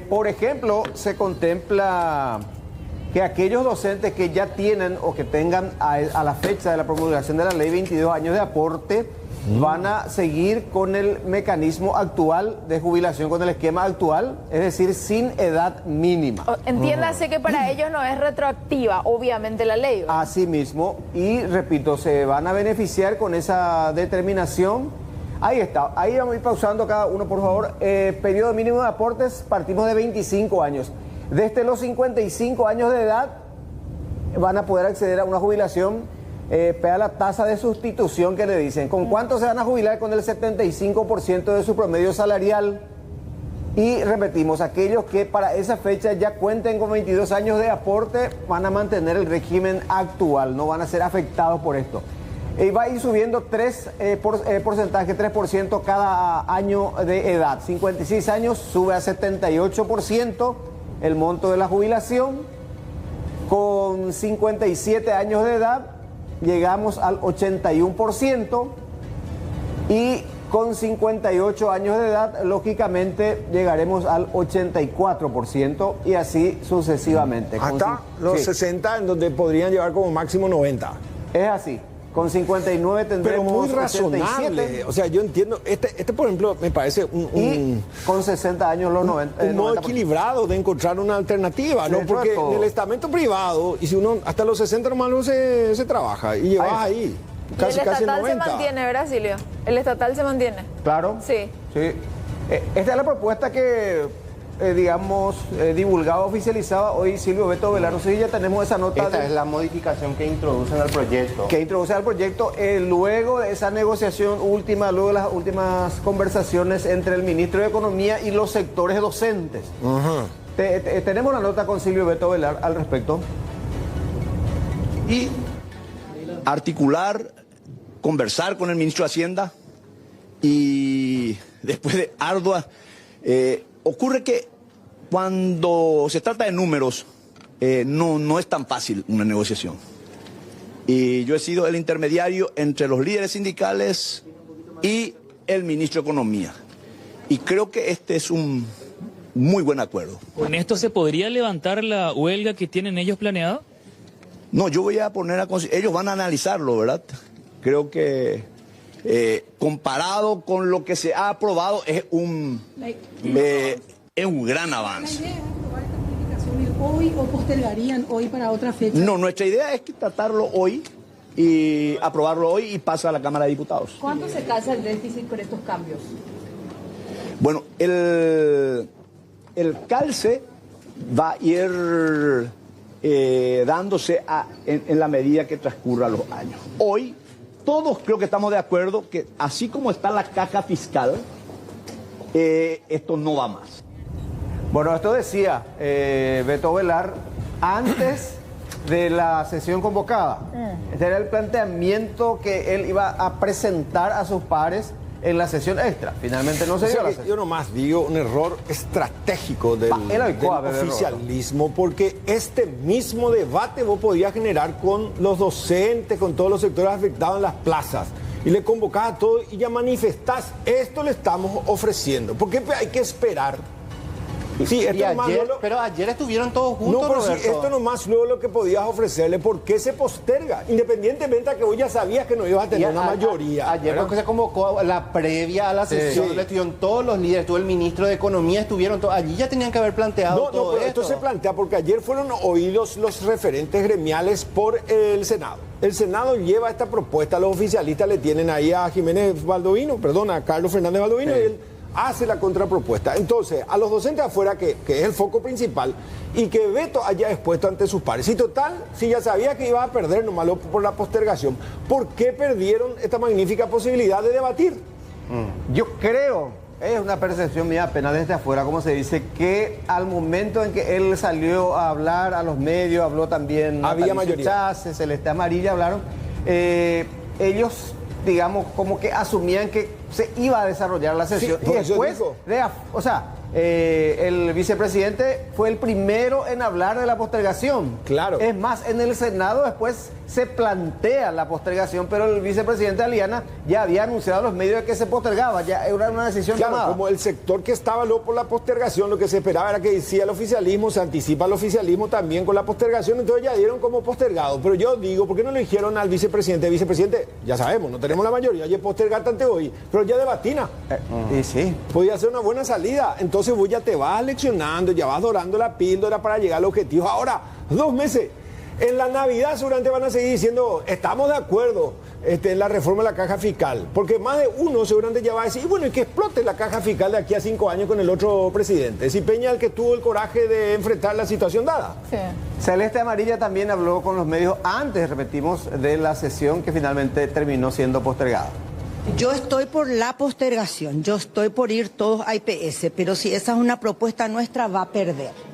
Por ejemplo, se contempla que aquellos docentes que ya tienen o que tengan a la fecha de la promulgación de la ley 22 años de aporte van a seguir con el mecanismo actual de jubilación, con el esquema actual, es decir, sin edad mínima. Entiéndase que para ellos no es retroactiva, obviamente, la ley, ¿verdad? Así mismo, y repito, se van a beneficiar con esa determinación. Ahí está, ahí vamos a ir pausando cada uno, por favor. Periodo mínimo de aportes, partimos de 25 años. Desde los 55 años de edad van a poder acceder a una jubilación, pega la tasa de sustitución que le dicen. ¿Con cuánto se van a jubilar? Con el 75% de su promedio salarial. Y repetimos, aquellos que para esa fecha ya cuenten con 22 años de aporte van a mantener el régimen actual, no van a ser afectados por esto. Y va a ir subiendo 3% cada año de edad. 56 años sube a 78% el monto de la jubilación. Con 57 años de edad llegamos al 81%. Y con 58 años de edad, lógicamente, llegaremos al 84% y así sucesivamente. Hasta los 60, en donde podrían llevar como máximo 90. Es así. Con 59 tendremos pero muy 87. razonable. O sea, yo entiendo, por ejemplo, me parece y con 60 años los 90. Un modo equilibrado de encontrar una alternativa, ¿no? Porque en el estamento privado, y si uno hasta los 60 nomás se trabaja, y llevas ahí casi, el estatal 90. se mantiene, ¿verdad, Silvio? El estatal se mantiene. Claro. Sí. Sí. Esta es la propuesta que, divulgaba, oficializaba hoy Silvio Beto Velar. No sé si ya tenemos esa nota. Esta es la modificación que introducen al proyecto. Que introduce al proyecto luego de esa negociación última, luego de las últimas conversaciones entre el ministro de Economía y los sectores docentes. Tenemos la nota con Silvio Beto Velar al respecto. Y articular, conversar con el ministro de Hacienda y después de ardua... ocurre que cuando se trata de números no es tan fácil una negociación. Y yo he sido el intermediario entre los líderes sindicales y el ministro de Economía. Y creo que este es un muy buen acuerdo. ¿Con esto se podría levantar la huelga que tienen ellos planeada? No, yo voy a poner ellos van a analizarlo, ¿verdad? Creo que comparado con lo que se ha aprobado es un gran avance. ¿La idea es aprobar esta modificación hoy o postergarían hoy para otra fecha? No, nuestra idea es que tratarlo hoy y aprobarlo hoy y pasa a la Cámara de Diputados. ¿Cuánto se calza el déficit con estos cambios? Bueno, el calce va a ir dándose en la medida que transcurra los años. Hoy todos creo que estamos de acuerdo que así como está la caja fiscal, esto no va más. Bueno, esto decía Beto Velar antes de la sesión convocada. Este era el planteamiento que él iba a presentar a sus pares en la sesión extra. Finalmente no se dio la sesión. Yo nomás digo un error estratégico del oficialismo, porque este mismo debate vos podías generar con los docentes, con todos los sectores afectados en las plazas. Y le convocás a todos y ya manifestás, esto le estamos ofreciendo. Porque hay que esperar. Sí, esto pero ayer estuvieron todos juntos. No, pero si esto nomás luego lo que podías ofrecerle, ¿por qué se posterga? Independientemente de que vos ya sabías que no ibas a tener una mayoría. Ayer creo que se convocó la previa a la sesión, estuvieron todos los líderes, estuvo el ministro de Economía, estuvieron todos, allí ya tenían que haber planteado todo pero esto se plantea porque ayer fueron oídos los referentes gremiales por el Senado. El Senado lleva esta propuesta, los oficialistas le tienen ahí a a Carlos Fernández Baldovino, y él hace la contrapropuesta. Entonces, a los docentes afuera, que es el foco principal, y que Beto haya expuesto ante sus pares. Y total, si ya sabía que iba a perder nomás por la postergación, ¿por qué perdieron esta magnífica posibilidad de debatir? Yo creo, es una percepción mía apenas desde afuera, como se dice, que al momento en que él salió a hablar a los medios, habló también había mayoría. Chávez, Celeste Amarilla, hablaron, ellos, digamos, como que asumían que se iba a desarrollar la sesión. Sí, y después, el vicepresidente fue el primero en hablar de la postergación. Claro. Es más, en el Senado después se plantea la postergación, pero el vicepresidente Aliana ya había anunciado a los medios de que se postergaba, ya era una decisión tomada. Como el sector que estaba luego por la postergación, lo que se esperaba era que decía el oficialismo, se anticipa el oficialismo también con la postergación, entonces ya dieron como postergado. Pero yo digo, ¿por qué no le dijeron al vicepresidente? Vicepresidente, ya sabemos, no tenemos la mayoría, ya postergar tanto hoy, pero ya debatina. Y sí. Podía ser una buena salida. Entonces vos ya te vas leccionando, ya vas dorando la píldora para llegar al objetivo. Ahora, 2 meses. En la Navidad seguramente van a seguir diciendo, estamos de acuerdo en la reforma de la caja fiscal. Porque más de uno seguramente ya va a decir, y bueno, y que explote la caja fiscal de aquí a 5 años con el otro presidente. Si Peña el que tuvo el coraje de enfrentar la situación dada. Sí. Celeste Amarilla también habló con los medios antes, repetimos, de la sesión que finalmente terminó siendo postergada. Yo estoy por la postergación, yo estoy por ir todos a IPS, pero si esa es una propuesta nuestra va a perder.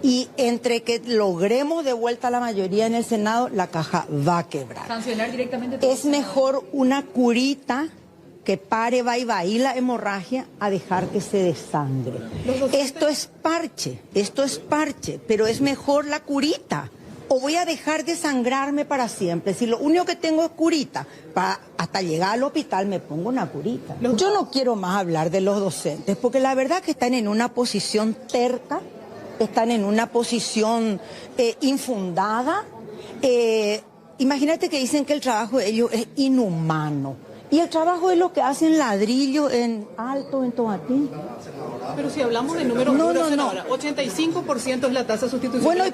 Y entre que logremos de vuelta la mayoría en el Senado, la caja va a quebrar. Sancionar directamente. Es mejor una curita que pare, va y la hemorragia a dejar que se desangre. Esto es parche, pero es mejor la curita. O voy a dejar de sangrarme para siempre. Si lo único que tengo es curita, hasta llegar al hospital me pongo una curita. Yo no quiero más hablar de los docentes, porque la verdad que están en una posición terca, están en una posición infundada. imagínate que dicen que el trabajo de ellos es inhumano. Y el trabajo es lo que hacen ladrillo en Alto, en Tomatín. Pero si hablamos de números duros, senadora, 85% es la tasa de sustitución. Bueno, ¿y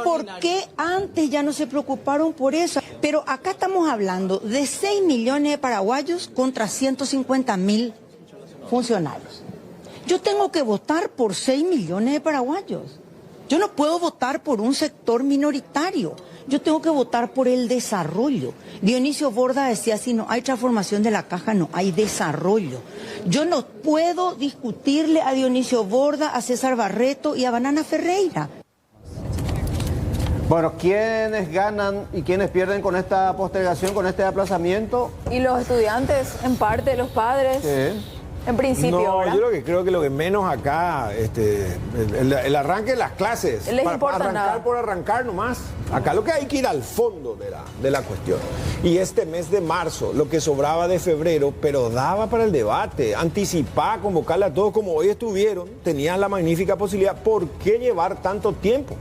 por qué antes ya no se preocuparon por eso? Pero acá estamos hablando de 6 millones de paraguayos contra 150.000 funcionarios. Yo tengo que votar por 6 millones de paraguayos. Yo no puedo votar por un sector minoritario. Yo tengo que votar por el desarrollo. Dionisio Borda decía, si no hay transformación de la caja, no hay desarrollo. Yo no puedo discutirle a Dionisio Borda, a César Barreto y a Banana Ferreira. Bueno, ¿quiénes ganan y quiénes pierden con esta postergación, con este aplazamiento? Y los estudiantes, en parte, los padres. Sí. En principio, no, ¿verdad? yo creo que lo que menos acá, el arranque de las clases, Les para importa arrancar nada. por arrancar nomás. Acá lo que hay que ir al fondo de la cuestión. Y este mes de marzo, lo que sobraba de febrero, pero daba para el debate, anticipar, convocarle a todos como hoy estuvieron, tenían la magnífica posibilidad. ¿Por qué llevar tanto tiempo?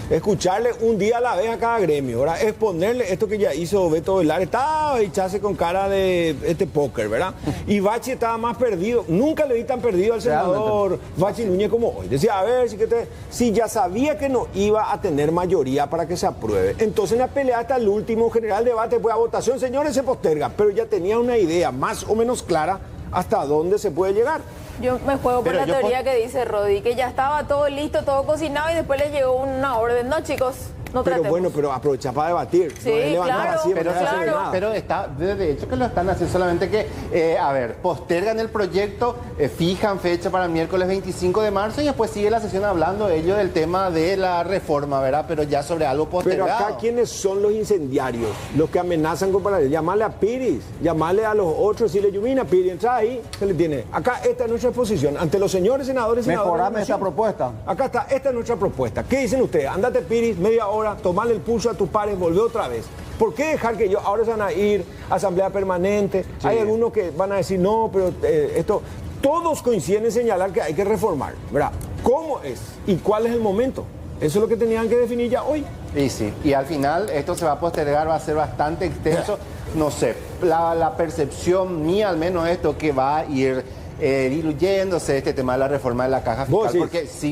Escucharle un día a la vez a cada gremio, ¿verdad? Exponerle esto que ya hizo Beto Velar, estaba echarse con cara de póker, ¿verdad? Y Bachi estaba más perdido, nunca le vi tan perdido al senador Bachi Núñez como hoy. Decía, a ver, si ya sabía que no iba a tener mayoría para que se apruebe. Entonces en la pelea hasta el último general debate, pues a votación, señores, se posterga, pero ya tenía una idea más o menos clara hasta dónde se puede llegar. Yo me juego por la teoría que dice Rodi, que ya estaba todo listo, todo cocinado y después le llegó una orden. No, chicos, no tratemos. Pero bueno, pero aprovechar para debatir. Sí, no claro, así, pero está, de hecho que lo están haciendo, solamente que, a ver, postergan el proyecto, fijan fecha para el miércoles 25 de marzo y después sigue la sesión hablando ellos del tema de la reforma, ¿verdad? Pero ya sobre algo postergado. Pero acá, ¿quiénes son los incendiarios? Los que amenazan con parar. Llamarle a Piris, llamarle a los otros, decirle, Yumina, Piris, entra ahí, se le tiene. Acá esta es nuestra exposición ante los señores senadores. Mejorame esta propuesta. Acá está, esta es nuestra propuesta. ¿Qué dicen ustedes? Andate, Piris, media hora, tomarle el pulso a tus pares, volvé otra vez. ¿Por qué dejar que ellos ahora se van a ir a asamblea permanente? Sí. Hay algunos que van a decir, no, pero esto... Todos coinciden en señalar que hay que reformar, ¿verdad? ¿Cómo es? ¿Y cuál es el momento? Eso es lo que tenían que definir ya hoy. Y sí, y al final esto se va a postergar, va a ser bastante extenso. No sé, la percepción mía al menos esto que va a ir diluyéndose este tema de la reforma de la caja fiscal.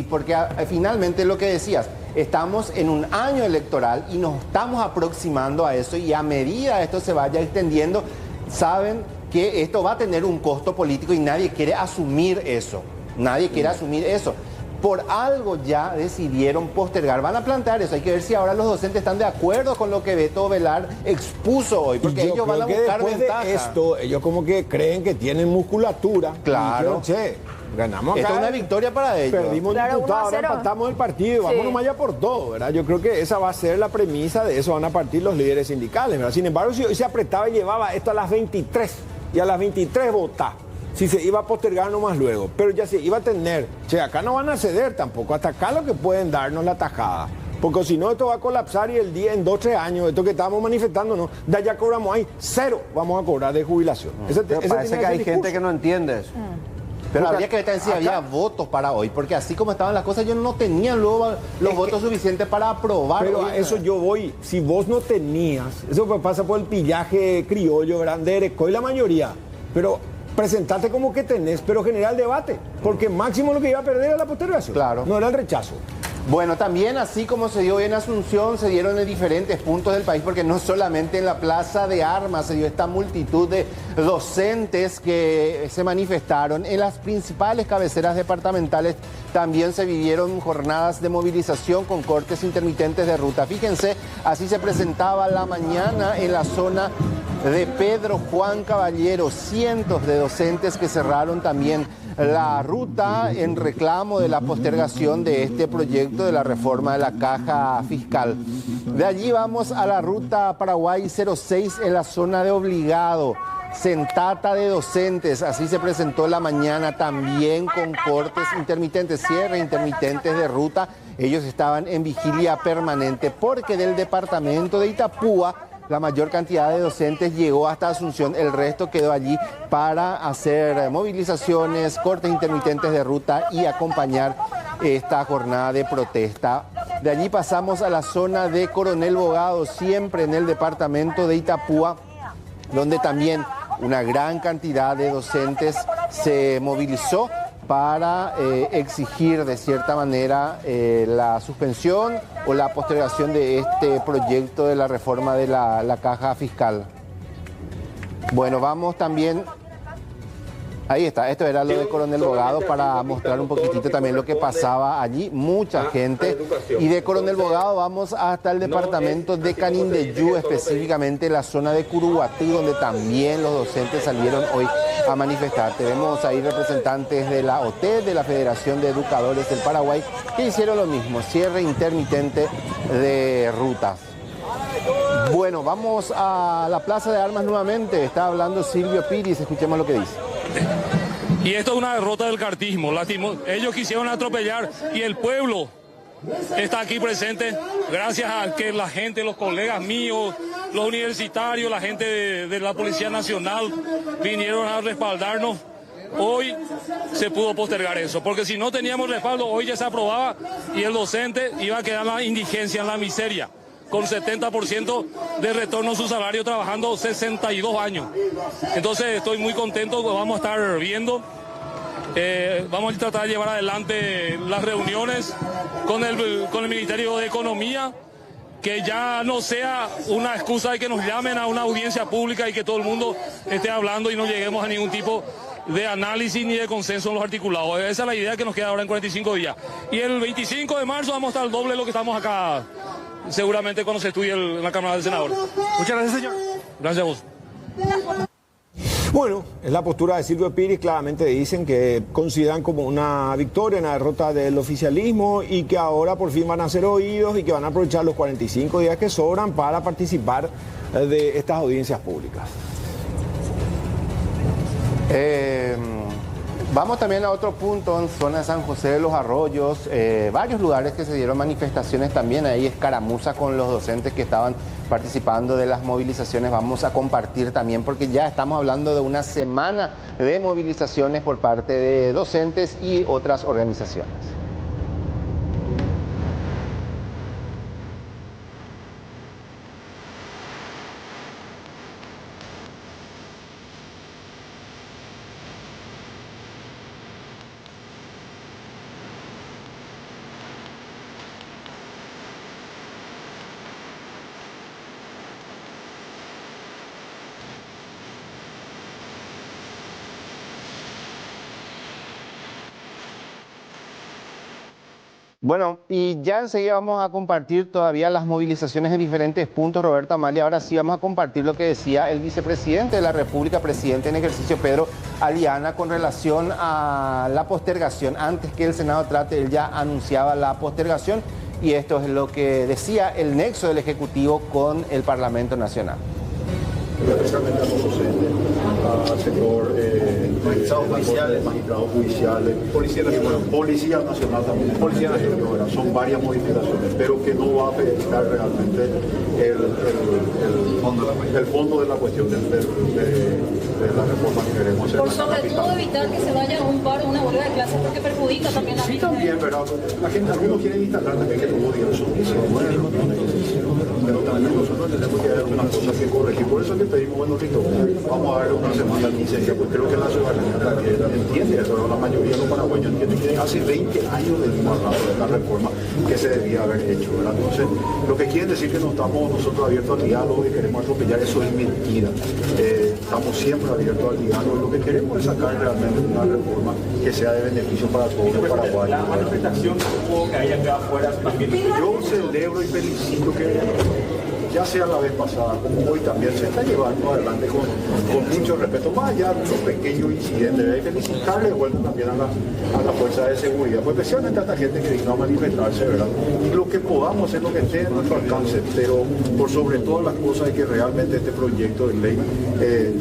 Porque finalmente lo que decías, estamos en un año electoral y nos estamos aproximando a eso y a medida esto se vaya extendiendo, saben que esto va a tener un costo político y nadie quiere asumir eso. Nadie quiere asumir eso. Por algo ya decidieron postergar. Van a plantear eso. Hay que ver si ahora los docentes están de acuerdo con lo que Beto Velar expuso hoy. Porque ellos van a buscar ventaja. De esto, ellos como que creen que tienen musculatura. Claro. Y dijeron, che, ganamos acá. Esto es una victoria para ellos. Perdimos diputados, ahora empatamos el partido. Sí. Vámonos allá por todo, ¿verdad? Yo creo que esa va a ser la premisa. De eso van a partir los líderes sindicales, ¿verdad? Sin embargo, si hoy se apretaba y llevaba esto a las 23 y a las 23 votá. Si se iba a postergar nomás luego, pero ya se iba a tener. Che, acá no van a ceder tampoco, hasta acá lo que pueden darnos la tajada. Porque si no, esto va a colapsar y el día en 2 o 3 años, esto que estábamos manifestando, no, de allá cobramos ahí, 0 vamos a cobrar de jubilación. Parece que hay gente que no entiende eso. Pero habría que ver si había votos para hoy, porque así como estaban las cosas, ellos no tenían luego los votos suficientes para aprobar. Pero a eso yo voy, si vos no tenías, eso pasa por el pillaje criollo, grande, Ereco y la mayoría, pero presentate como que tenés, pero generar el debate, porque máximo lo que iba a perder era la postergación, claro. No era el rechazo. Bueno, también así como se dio en Asunción, se dieron en diferentes puntos del país, porque no solamente en la Plaza de Armas se dio esta multitud de docentes que se manifestaron. En las principales cabeceras departamentales también se vivieron jornadas de movilización con cortes intermitentes de ruta. Fíjense, así se presentaba la mañana en la zona de Pedro Juan Caballero, cientos de docentes que cerraron también la ruta en reclamo de la postergación de este proyecto de la reforma de la caja fiscal. De allí vamos a la ruta Paraguay 06 en la zona de Obligado. Sentata de docentes, así se presentó la mañana también con cortes intermitentes, cierres intermitentes de ruta. Ellos estaban en vigilia permanente porque del departamento de Itapúa la mayor cantidad de docentes llegó hasta Asunción, el resto quedó allí para hacer movilizaciones, cortes intermitentes de ruta y acompañar esta jornada de protesta De allí pasamos a la zona de Coronel Bogado, siempre en el departamento de Itapúa, donde también una gran cantidad de docentes se movilizó para exigir de cierta manera la suspensión o la postergación de este proyecto de la reforma de la caja fiscal. Bueno, vamos también... Ahí está, esto era lo de Coronel Bogado para mostrar un poquitito también lo que pasaba allí, mucha gente. Y de Coronel Bogado vamos hasta el departamento de Canindeyú, específicamente la zona de Curuguatí, donde también los docentes salieron hoy a manifestar. Tenemos ahí representantes de la OTE, de la Federación de Educadores del Paraguay, que hicieron lo mismo, cierre intermitente de rutas. Bueno, vamos a la Plaza de Armas nuevamente, está hablando Silvio Piris, escuchemos lo que dice. Y esto es una derrota del cartismo. Ellos quisieron atropellar y el pueblo está aquí presente gracias a que la gente, los colegas míos, los universitarios, la gente de la Policía Nacional vinieron a respaldarnos. Hoy se pudo postergar eso, porque si no teníamos respaldo, hoy ya se aprobaba y el docente iba a quedar en la indigencia, en la miseria, con 70% de retorno a su salario trabajando 62 años. Entonces estoy muy contento, vamos a estar viendo, vamos a tratar de llevar adelante las reuniones con el Ministerio de Economía, que ya no sea una excusa de que nos llamen a una audiencia pública y que todo el mundo esté hablando y no lleguemos a ningún tipo de análisis ni de consenso en los articulados. Esa es la idea que nos queda ahora en 45 días. Y el 25 de marzo vamos a estar al doble de lo que estamos acá, seguramente cuando se estudie en la Cámara del Senador. Muchas gracias, señor. Gracias a vos. Bueno, es la postura de Silvio Piris, claramente dicen que consideran como una victoria, una derrota del oficialismo y que ahora por fin van a ser oídos y que van a aprovechar los 45 días que sobran para participar de estas audiencias públicas. Vamos también a otro punto en zona de San José de los Arroyos, varios lugares que se dieron manifestaciones también, ahí escaramuza con los docentes que estaban participando de las movilizaciones. Vamos a compartir también porque ya estamos hablando de una semana de movilizaciones por parte de docentes y otras organizaciones. Bueno, y ya enseguida vamos a compartir todavía las movilizaciones en diferentes puntos, Roberto Amalia. Ahora sí vamos a compartir lo que decía el vicepresidente de la República, presidente en ejercicio, Pedro Aliana, con relación a la postergación. Antes que el Senado trate, él ya anunciaba la postergación y esto es lo que decía el nexo del Ejecutivo con el Parlamento Nacional. Especialmente a los docentes, al sector magistrados judiciales, Policía Nacional también, Policía Nacional, son varias modificaciones, pero que no va a afectar realmente el fondo de la cuestión de la reforma que queremos hacer. Por sobre todo evitar que se vaya a un paro, una huelga de clases, porque perjudica también a la gente. Sí, también, ¿verdad? La gente, algunos quieren instalar también que todo día son 19, pero también nosotros tenemos que hacer unas cosas que corregir. Por eso que pedimos, bueno, Rito, vamos a darle una semana de licencia, pues creo que la ciudadanía también entiende eso, la mayoría de los paraguayos entienden que hace 20 años venimos hablando de la reforma que se debía haber hecho, ¿verdad? Entonces, lo que quiere decir que no estamos nosotros abiertos al diálogo y queremos atropellar, eso es mentira. Estamos siempre abiertos al diálogo, lo que queremos es sacar realmente una reforma que sea de beneficio para todos los paraguayos. La manifestación que hay acá afuera también. Yo celebro y felicito que ya sea la vez pasada, como hoy también se está llevando adelante con mucho respeto, más allá de unos pequeños incidentes, hay que felicitarle de vuelta también a la fuerza de seguridad, pues especialmente a esta gente que vino a manifestarse, ¿verdad? Y lo que podamos hacer, lo que esté en nuestro alcance, pero por sobre todas las cosas hay que realmente este proyecto de ley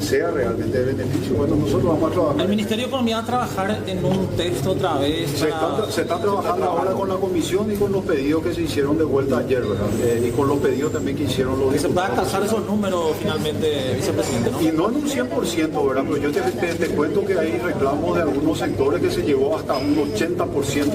sea realmente de beneficio. Bueno, nosotros vamos a trabajar. ¿El Ministerio de Economía va a trabajar en un texto otra vez? Se está trabajando ahora con la comisión y con los pedidos que se hicieron de vuelta ayer, ¿verdad? Y con los pedidos también que hicieron los diputados. ¿Se va a alcanzar esos números finalmente, vicepresidente, no? Y no en un 100%, ¿verdad? Pero yo te cuento que hay reclamos de algunos sectores que se llegó hasta un 80%,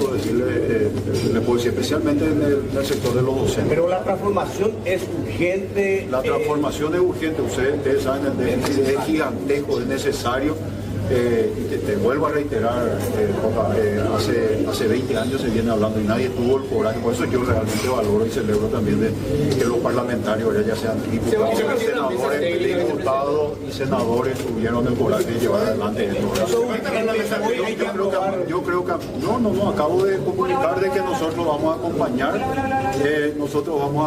le puedo decir, especialmente en el sector de los docentes. Pero la transformación es urgente. La transformación es urgente, ustedes saben, el déficit es gigantesco, es necesario. Y te vuelvo a reiterar, hace 20 años se viene hablando y nadie tuvo el coraje. Por eso yo realmente valoro y celebro también de que los parlamentarios, ya sean diputados, y senadores, tuvieron el coraje de llevar adelante esto. Yo creo que no, acabo de comunicar de que nosotros vamos a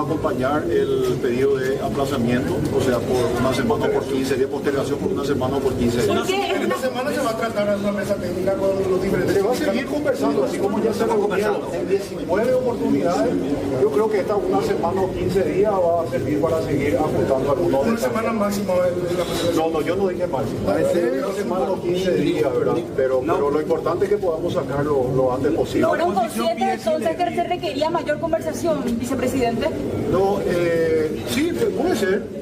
acompañar, el pedido de aplazamiento, o sea, por una semana o por 15 días, postergación por una semana o por 15 días. Esta semana se va a tratar en una mesa técnica con los diferentes. Se va a seguir conversando, así como ya se reunieron en 19 oportunidades. Yo creo que esta una semana o 15 días va a servir para seguir ajustando algunos. Una semana máxima. No, yo no dije máximo. Una semana o 15 días, ¿verdad? Pero lo importante es que podamos sacarlo lo antes posible. ¿Fueron conscientes entonces que se requería mayor conversación, vicepresidente? No, sí,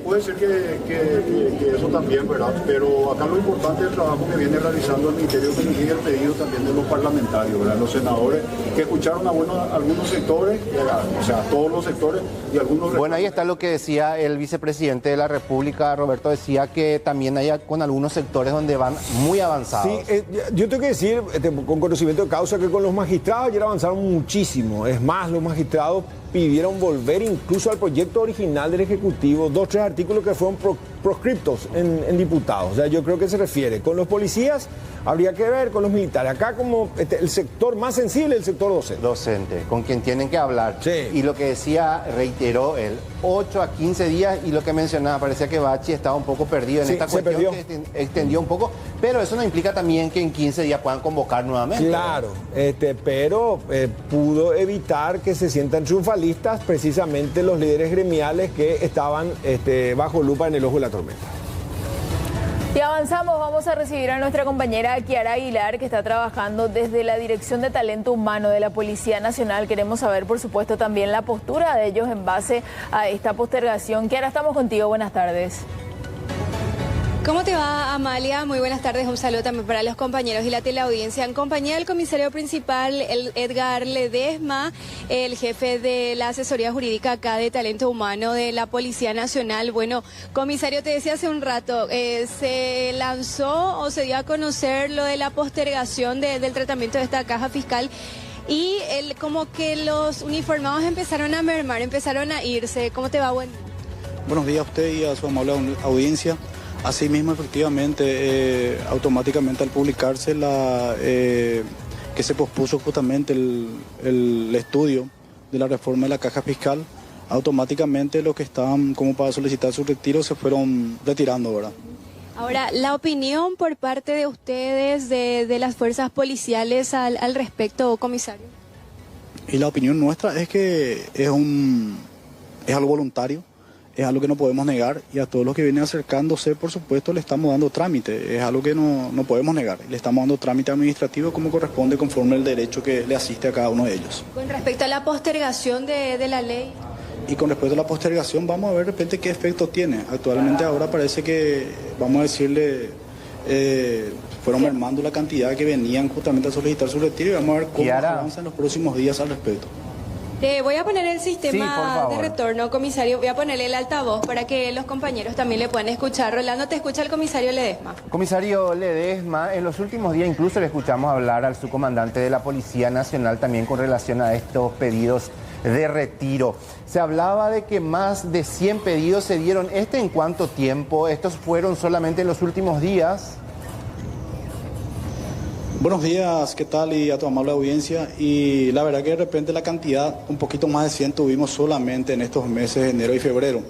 puede ser que eso también, ¿verdad? Pero acá lo importante es el trabajo que viene realizando el Ministerio de Economía y el pedido también de los parlamentarios, ¿verdad? Los senadores que escucharon a algunos sectores, o sea, todos los sectores y algunos... Bueno, ahí está lo que decía el vicepresidente de la República, Roberto, decía que también hay con algunos sectores donde van muy avanzados. Sí, yo tengo que decir, con conocimiento de causa, que con los magistrados ayer avanzaron muchísimo. Es más, los magistrados pidieron volver incluso al proyecto original del Ejecutivo, 2 o 3 artículos que fueron proscriptos en diputados. O sea, yo creo que se refiere. Con los policías habría que ver, con los militares. Acá como el sector más sensible es el sector docente. Docente, con quien tienen que hablar. Sí. Y lo que decía, reiteró él, 8 a 15 días, y lo que mencionaba, parecía que Bachi estaba un poco perdido en esta cuestión, que extendió un poco, pero eso no implica también que en 15 días puedan convocar nuevamente. Claro, pero pudo evitar que se sientan triunfalistas precisamente los líderes gremiales que estaban bajo lupa en el ojo de la tormenta. Y avanzamos, vamos a recibir a nuestra compañera Kiara Aguilar, que está trabajando desde la Dirección de Talento Humano de la Policía Nacional. Queremos saber, por supuesto, también la postura de ellos en base a esta postergación. Kiara, estamos contigo, buenas tardes. ¿Cómo te va, Amalia? Muy buenas tardes, un saludo también para los compañeros y la teleaudiencia. En compañía del comisario principal, Edgar Ledesma, el jefe de la asesoría jurídica acá de Talento Humano de la Policía Nacional. Bueno, comisario, te decía hace un rato, se lanzó o se dio a conocer lo de la postergación del tratamiento de esta caja fiscal y como que los uniformados empezaron a mermar, empezaron a irse. ¿Cómo te va? Buenos días a usted y a su amable audiencia. Asimismo, efectivamente, automáticamente al publicarse que se pospuso justamente el estudio de la reforma de la caja fiscal, automáticamente los que estaban como para solicitar su retiro se fueron retirando, ¿verdad? Ahora, la opinión por parte de ustedes, de las fuerzas policiales al respecto, comisario. Y la opinión nuestra es que es algo voluntario. Es algo que no podemos negar y a todos los que vienen acercándose, por supuesto, le estamos dando trámite. Es algo que no podemos negar. Le estamos dando trámite administrativo como corresponde conforme el derecho que le asiste a cada uno de ellos. Con respecto a la postergación de la ley. Y con respecto a la postergación, vamos a ver de repente qué efecto tiene. Actualmente ahora parece que, vamos a decirle, fueron mermando la cantidad que venían justamente a solicitar su retiro y vamos a ver cómo avanza en los próximos días al respecto. Te voy a poner el sistema de retorno, comisario. Voy a ponerle el altavoz para que los compañeros también le puedan escuchar. Rolando, te escucha el comisario Ledesma. Comisario Ledesma, en los últimos días incluso le escuchamos hablar al subcomandante de la Policía Nacional también con relación a estos pedidos de retiro. Se hablaba de que más de 100 pedidos se dieron. ¿En cuánto tiempo? ¿Estos fueron solamente en los últimos días? Buenos días, ¿qué tal? Y a tu amable audiencia. Y la verdad que de repente la cantidad, un poquito más de 100 tuvimos solamente en estos meses de enero y febrero.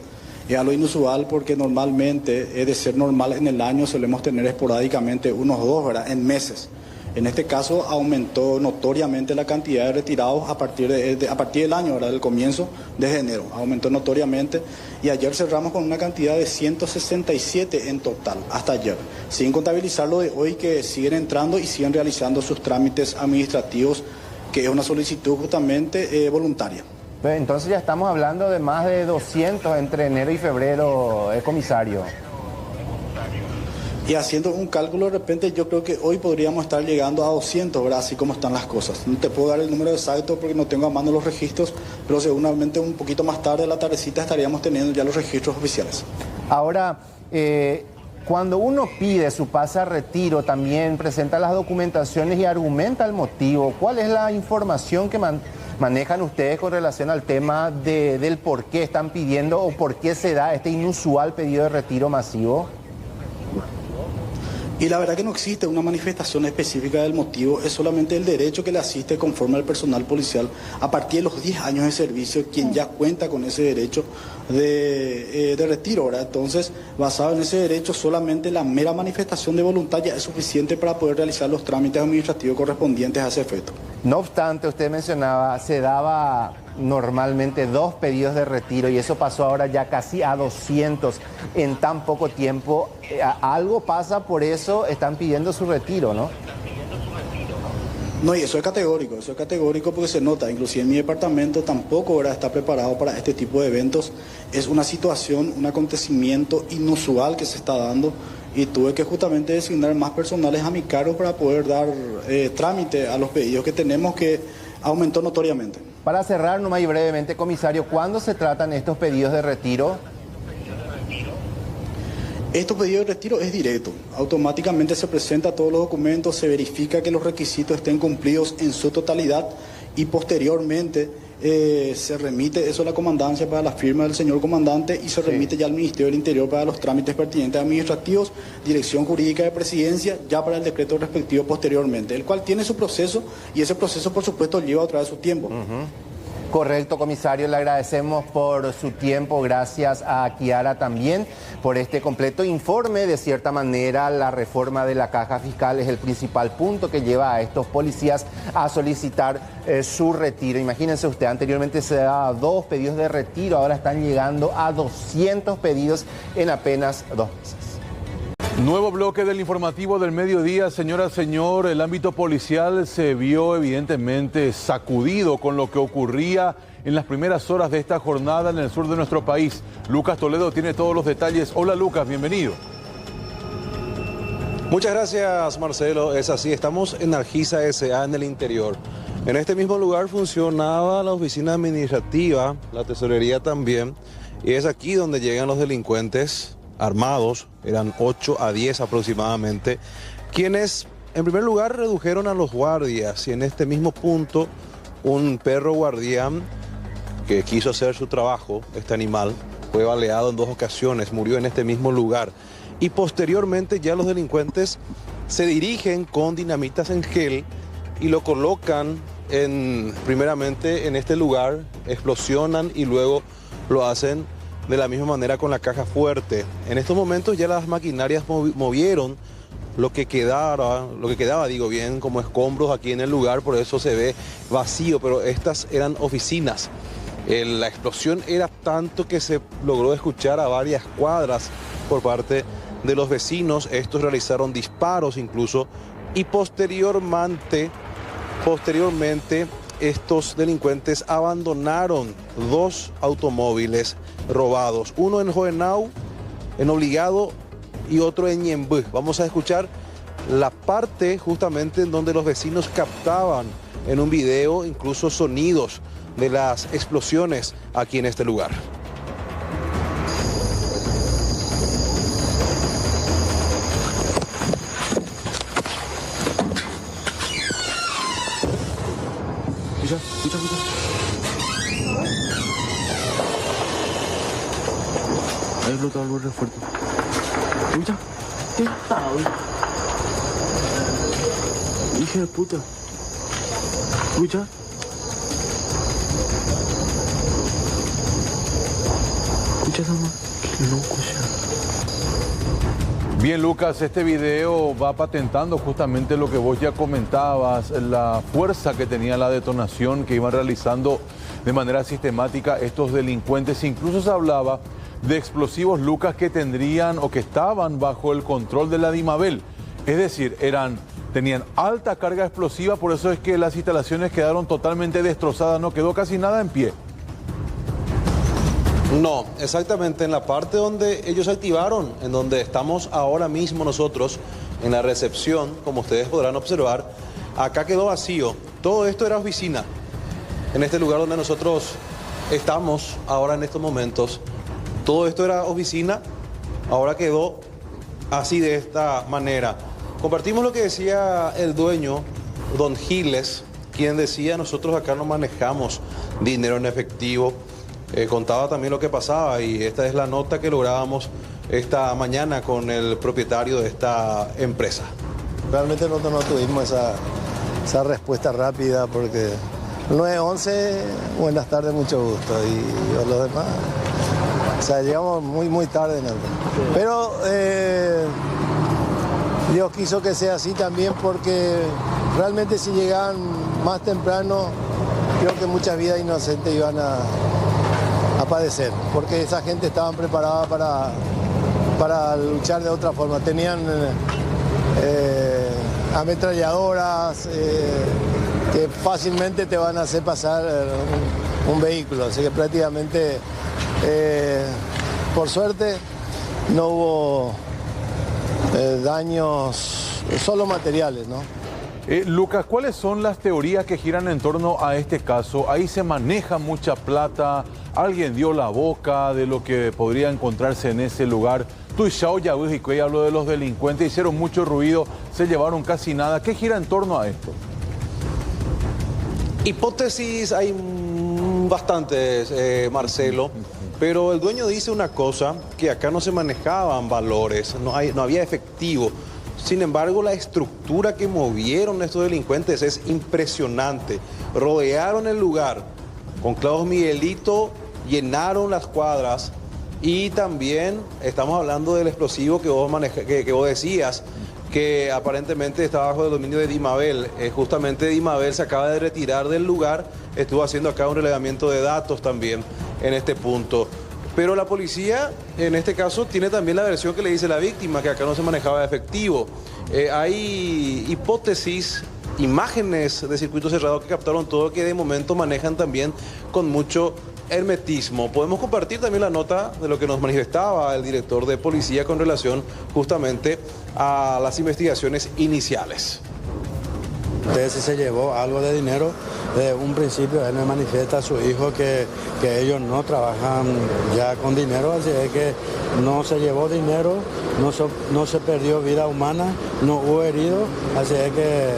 Es algo inusual porque normalmente, es de ser normal en el año, solemos tener esporádicamente unos 2, ¿verdad? En meses. En este caso aumentó notoriamente la cantidad de retirados a partir del año, ¿verdad? Del comienzo desde enero. Aumentó notoriamente y ayer cerramos con una cantidad de 167 en total, hasta ayer, sin contabilizar lo de hoy que siguen entrando y siguen realizando sus trámites administrativos, que es una solicitud justamente voluntaria. Entonces ya estamos hablando de más de 200 entre enero y febrero, comisario. Y haciendo un cálculo, de repente yo creo que hoy podríamos estar llegando a 200, ¿verdad? Así como están las cosas. No te puedo dar el número exacto porque no tengo a mano los registros, pero seguramente un poquito más tarde, a la tardecita, estaríamos teniendo ya los registros oficiales. Ahora, cuando uno pide su pase a retiro, también presenta las documentaciones y argumenta el motivo. ¿Cuál es la información que manejan ustedes con relación al tema del por qué están pidiendo o por qué se da este inusual pedido de retiro masivo? Y la verdad que no existe una manifestación específica del motivo, es solamente el derecho que le asiste conforme al personal policial a partir de los 10 años de servicio, quien ya cuenta con ese derecho de retiro, ¿verdad? Entonces, basado en ese derecho, solamente la mera manifestación de voluntad ya es suficiente para poder realizar los trámites administrativos correspondientes a ese efecto. No obstante, usted mencionaba, se daba normalmente 2 pedidos de retiro y eso pasó ahora ya casi a 200 en tan poco tiempo. Algo pasa, por eso están pidiendo su retiro, ¿no? No, y eso es categórico porque se nota, inclusive en mi departamento tampoco ahora está preparado para este tipo de eventos. Es una situación, un acontecimiento inusual que se está dando y tuve que justamente designar más personales a mi cargo para poder dar trámite a los pedidos que tenemos, que aumentó notoriamente. Para cerrar nomás y brevemente, comisario, ¿cuándo se tratan estos pedidos de retiro? Estos pedidos de retiro es directo, automáticamente se presenta todos los documentos, se verifica que los requisitos estén cumplidos en su totalidad y posteriormente se remite eso a la comandancia para la firma del señor comandante y se remite ya al Ministerio del Interior para los trámites pertinentes administrativos, Dirección Jurídica de Presidencia, ya para el decreto respectivo posteriormente, el cual tiene su proceso y ese proceso por supuesto lleva otra vez su tiempo. Correcto, comisario, le agradecemos por su tiempo, gracias a Kiara también por este completo informe. De cierta manera, la reforma de la caja fiscal es el principal punto que lleva a estos policías a solicitar su retiro. Imagínense usted, anteriormente se daba 2 pedidos de retiro, ahora están llegando a 200 pedidos en apenas 2 meses. Nuevo bloque del informativo del mediodía. Señora, señor, el ámbito policial se vio evidentemente sacudido con lo que ocurría en las primeras horas de esta jornada en el sur de nuestro país. Lucas Toledo tiene todos los detalles. Hola Lucas, bienvenido. Muchas gracias, Marcelo. Es así, estamos en Argiza S.A. en el interior. En este mismo lugar funcionaba la oficina administrativa, la tesorería también, y es aquí donde llegan los delincuentes armados, eran 8 a 10 aproximadamente, quienes en primer lugar redujeron a los guardias y en este mismo punto un perro guardián que quiso hacer su trabajo, este animal, fue baleado en 2 ocasiones, murió en este mismo lugar y posteriormente ya los delincuentes se dirigen con dinamitas en gel y lo colocan primeramente en este lugar, explosionan y luego lo hacen de la misma manera con la caja fuerte. En estos momentos ya las maquinarias movieron lo que quedaba, como escombros aquí en el lugar, por eso se ve vacío, pero estas eran oficinas. La explosión era tanto que se logró escuchar a varias cuadras por parte de los vecinos. Estos realizaron disparos incluso y posteriormente estos delincuentes abandonaron 2 automóviles robados, uno en Joenau, en Obligado y otro en Ñemby. Vamos a escuchar la parte justamente en donde los vecinos captaban en un video incluso sonidos de las explosiones aquí en este lugar. Escucha. Ahí explotó algo re fuerte. Escucha. ¿Qué está hoy? Hija de puta. Escucha. Escucha esa más. Qué loco ya. Bien, Lucas, este video va patentando justamente lo que vos ya comentabas, la fuerza que tenía la detonación que iban realizando de manera sistemática estos delincuentes. Incluso se hablaba de explosivos, Lucas, que tendrían o que estaban bajo el control de la DIMABEL. Es decir, tenían alta carga explosiva, por eso es que las instalaciones quedaron totalmente destrozadas, no quedó casi nada en pie. No, exactamente en la parte donde ellos activaron, en donde estamos ahora mismo nosotros, en la recepción, como ustedes podrán observar, acá quedó vacío. Todo esto era oficina. En este lugar donde nosotros estamos ahora en estos momentos, todo esto era oficina, ahora quedó así de esta manera. Compartimos lo que decía el dueño, don Giles, quien decía: nosotros acá no manejamos dinero en efectivo. Contaba también lo que pasaba, y esta es la nota que lográbamos esta mañana con el propietario de esta empresa. Realmente nosotros no tuvimos esa respuesta rápida, porque 911, buenas tardes, mucho gusto, y los demás, o sea, llegamos muy tarde en el... Pero Dios quiso que sea así también, porque realmente si llegaban más temprano, creo que muchas vidas inocentes iban a padecer, porque esa gente estaban preparada para luchar de otra forma. Tenían ametralladoras que fácilmente te van a hacer pasar un vehículo, así que prácticamente, por suerte, no hubo daños, solo materiales, ¿no? Lucas, ¿cuáles son las teorías que giran en torno a este caso? Ahí se maneja mucha plata, alguien dio la boca de lo que podría encontrarse en ese lugar. Tuishao Yabujicuey habló de los delincuentes, hicieron mucho ruido, se llevaron casi nada. ¿Qué gira en torno a esto? Hipótesis hay bastantes, Marcelo, pero el dueño dice una cosa, que acá no se manejaban valores, no había efectivo. Sin embargo, la estructura que movieron estos delincuentes es impresionante. Rodearon el lugar con clavos Miguelito, llenaron las cuadras, y también estamos hablando del explosivo que vos decías, que aparentemente está bajo el dominio de DIMABEL. Justamente DIMABEL se acaba de retirar del lugar, estuvo haciendo acá un relevamiento de datos también en este punto. Pero la policía, en este caso, tiene también la versión que le dice la víctima, que acá no se manejaba efectivo. Hay hipótesis, imágenes de circuito cerrado que captaron todo, que de momento manejan también con mucho hermetismo. Podemos compartir también la nota de lo que nos manifestaba el director de policía con relación justamente a las investigaciones iniciales. Usted si se llevó algo de dinero, de un principio él me manifiesta a su hijo que ellos no trabajan ya con dinero, así es que no se llevó dinero, no se perdió vida humana, no hubo heridos, así es que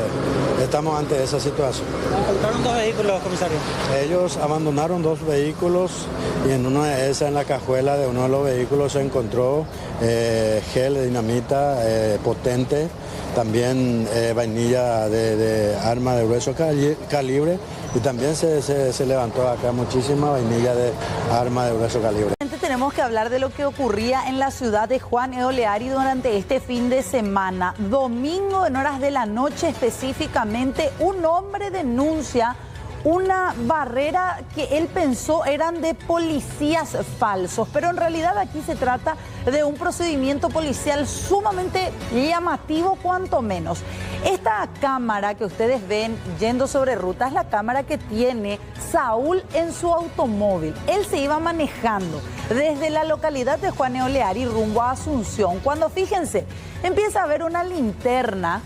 estamos ante esa situación. ¿Encontraron 2 vehículos, comisario? Ellos abandonaron 2 vehículos, y en una de esas, en la cajuela de uno de los vehículos, se encontró gel de dinamita potente, también vainilla de arma de grueso calibre, y también se levantó acá muchísima vainilla de arma de grueso calibre. Tenemos que hablar de lo que ocurría en la ciudad de Juan Eoleari durante este fin de semana. Domingo, en horas de la noche específicamente, un hombre denuncia una barrera que él pensó eran de policías falsos, pero en realidad aquí se trata de un procedimiento policial sumamente llamativo, cuanto menos. Esta cámara que ustedes ven yendo sobre ruta es la cámara que tiene Saúl en su automóvil. Él se iba manejando desde la localidad de Juan Eoleari rumbo a Asunción, cuando, fíjense, empieza a ver una linterna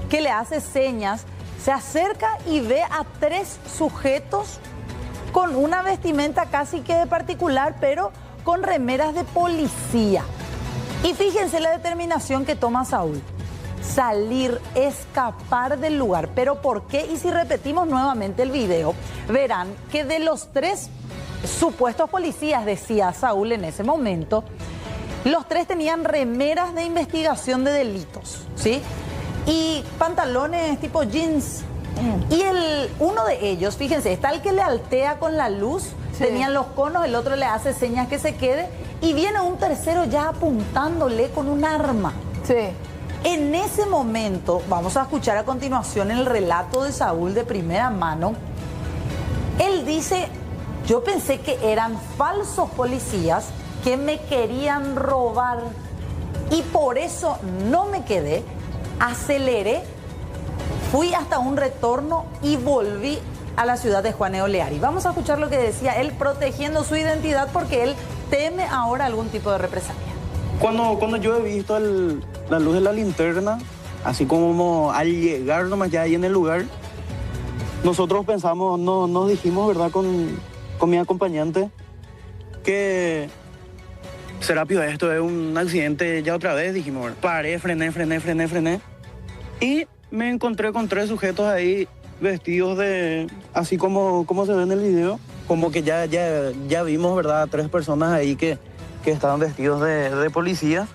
que le hace señas. Se acerca y ve a 3 sujetos con una vestimenta casi que de particular, pero con remeras de policía. Y fíjense la determinación que toma Saúl: salir, escapar del lugar. ¿Pero por qué? Y si repetimos nuevamente el video, verán que de los 3 supuestos policías, decía Saúl en ese momento, los 3 tenían remeras de investigación de delitos, ¿sí? Y pantalones tipo jeans. Y uno de ellos, fíjense, está el que le altea con la luz, sí. Tenían los conos, el otro le hace señas que se quede, y viene un tercero ya apuntándole con un arma. Sí. En ese momento, vamos a escuchar a continuación el relato de Saúl de primera mano. Él dice, yo pensé que eran falsos policías que me querían robar y por eso no me quedé, aceleré, fui hasta un retorno y volví a la ciudad de Juan Eoleari. Vamos a escuchar lo que decía él protegiendo su identidad porque él teme ahora algún tipo de represalia. Cuando yo he visto la luz de la linterna, así como al llegar nomás ya ahí en el lugar, nosotros pensamos, nos dijimos, ¿verdad?, con mi acompañante, que Serapio, esto es un accidente ya otra vez, dijimos, ¿verdad? Paré, frené, y me encontré con 3 sujetos ahí vestidos de, así como se ve en el video, como que ya vimos, ¿verdad?, 3 personas ahí que estaban vestidos de policía.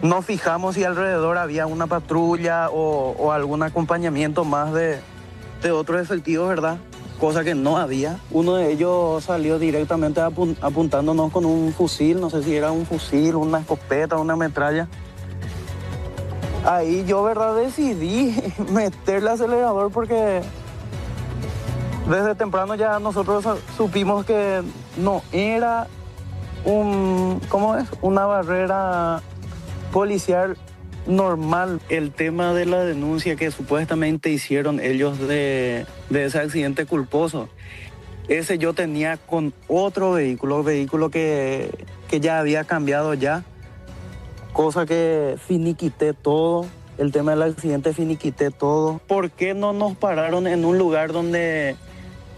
Nos fijamos si alrededor había una patrulla o algún acompañamiento más de otros efectivos, ¿verdad? Cosa que no había. Uno de ellos salió directamente apuntándonos con un fusil, no sé si era un fusil, una escopeta, una metralla. Ahí yo, ¿verdad?, decidí meterle acelerador porque desde temprano ya nosotros supimos que no era una barrera policial normal. El tema de la denuncia que supuestamente hicieron ellos de ese accidente culposo, ese yo tenía con otro vehículo que ya había cambiado ya, cosa que finiquité todo. El tema del accidente finiquité todo. ¿Por qué no nos pararon en un lugar donde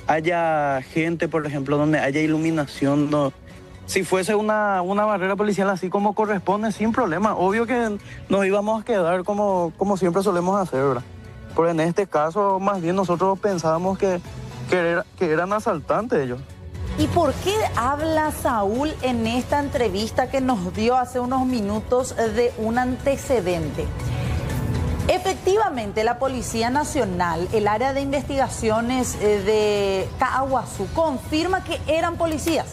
haya gente, por ejemplo, donde haya iluminación? No. Si fuese una barrera policial así como corresponde, sin problema. Obvio que nos íbamos a quedar como siempre solemos hacer, ¿verdad? Pero en este caso, más bien nosotros pensábamos que eran asaltantes ellos. ¿Y por qué habla Saúl en esta entrevista que nos dio hace unos minutos de un antecedente? Efectivamente, la Policía Nacional, el área de investigaciones de Caaguazú, confirma que eran policías.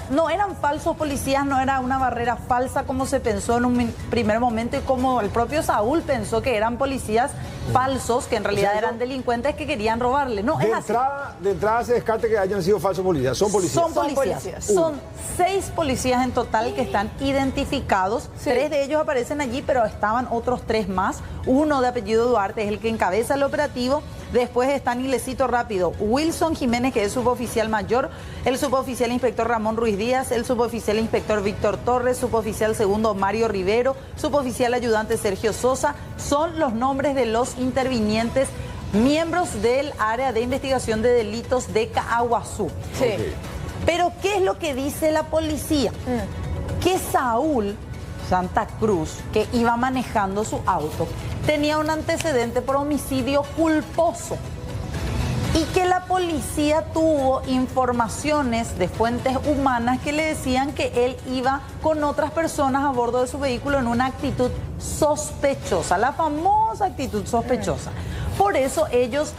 No eran falsos policías, no era una barrera falsa como se pensó en un primer momento y como el propio Saúl pensó que eran policías falsos, que en realidad eran delincuentes que querían robarle. No, es así. De entrada se descarta que hayan sido falsos policías. Son policías. Son policías. Son 6 policías en total que están identificados. Sí. 3 de ellos aparecen allí, pero estaban otros 3 más. Uno de apellido Duarte es el que encabeza el operativo. Después están Ilecito Rápido, Wilson Jiménez, que es suboficial mayor, el suboficial inspector Ramón Ruiz Díaz, el suboficial inspector Víctor Torres, suboficial segundo Mario Rivero, suboficial ayudante Sergio Sosa. Son los nombres de los intervinientes, miembros del área de investigación de delitos de Caaguazú. Sí. Okay. Pero ¿qué es lo que dice la policía? Que Saúl Santa Cruz, que iba manejando su auto, tenía un antecedente por homicidio culposo y que la policía tuvo informaciones de fuentes humanas que le decían que él iba con otras personas a bordo de su vehículo en una actitud sospechosa, la famosa actitud sospechosa. Por eso ellos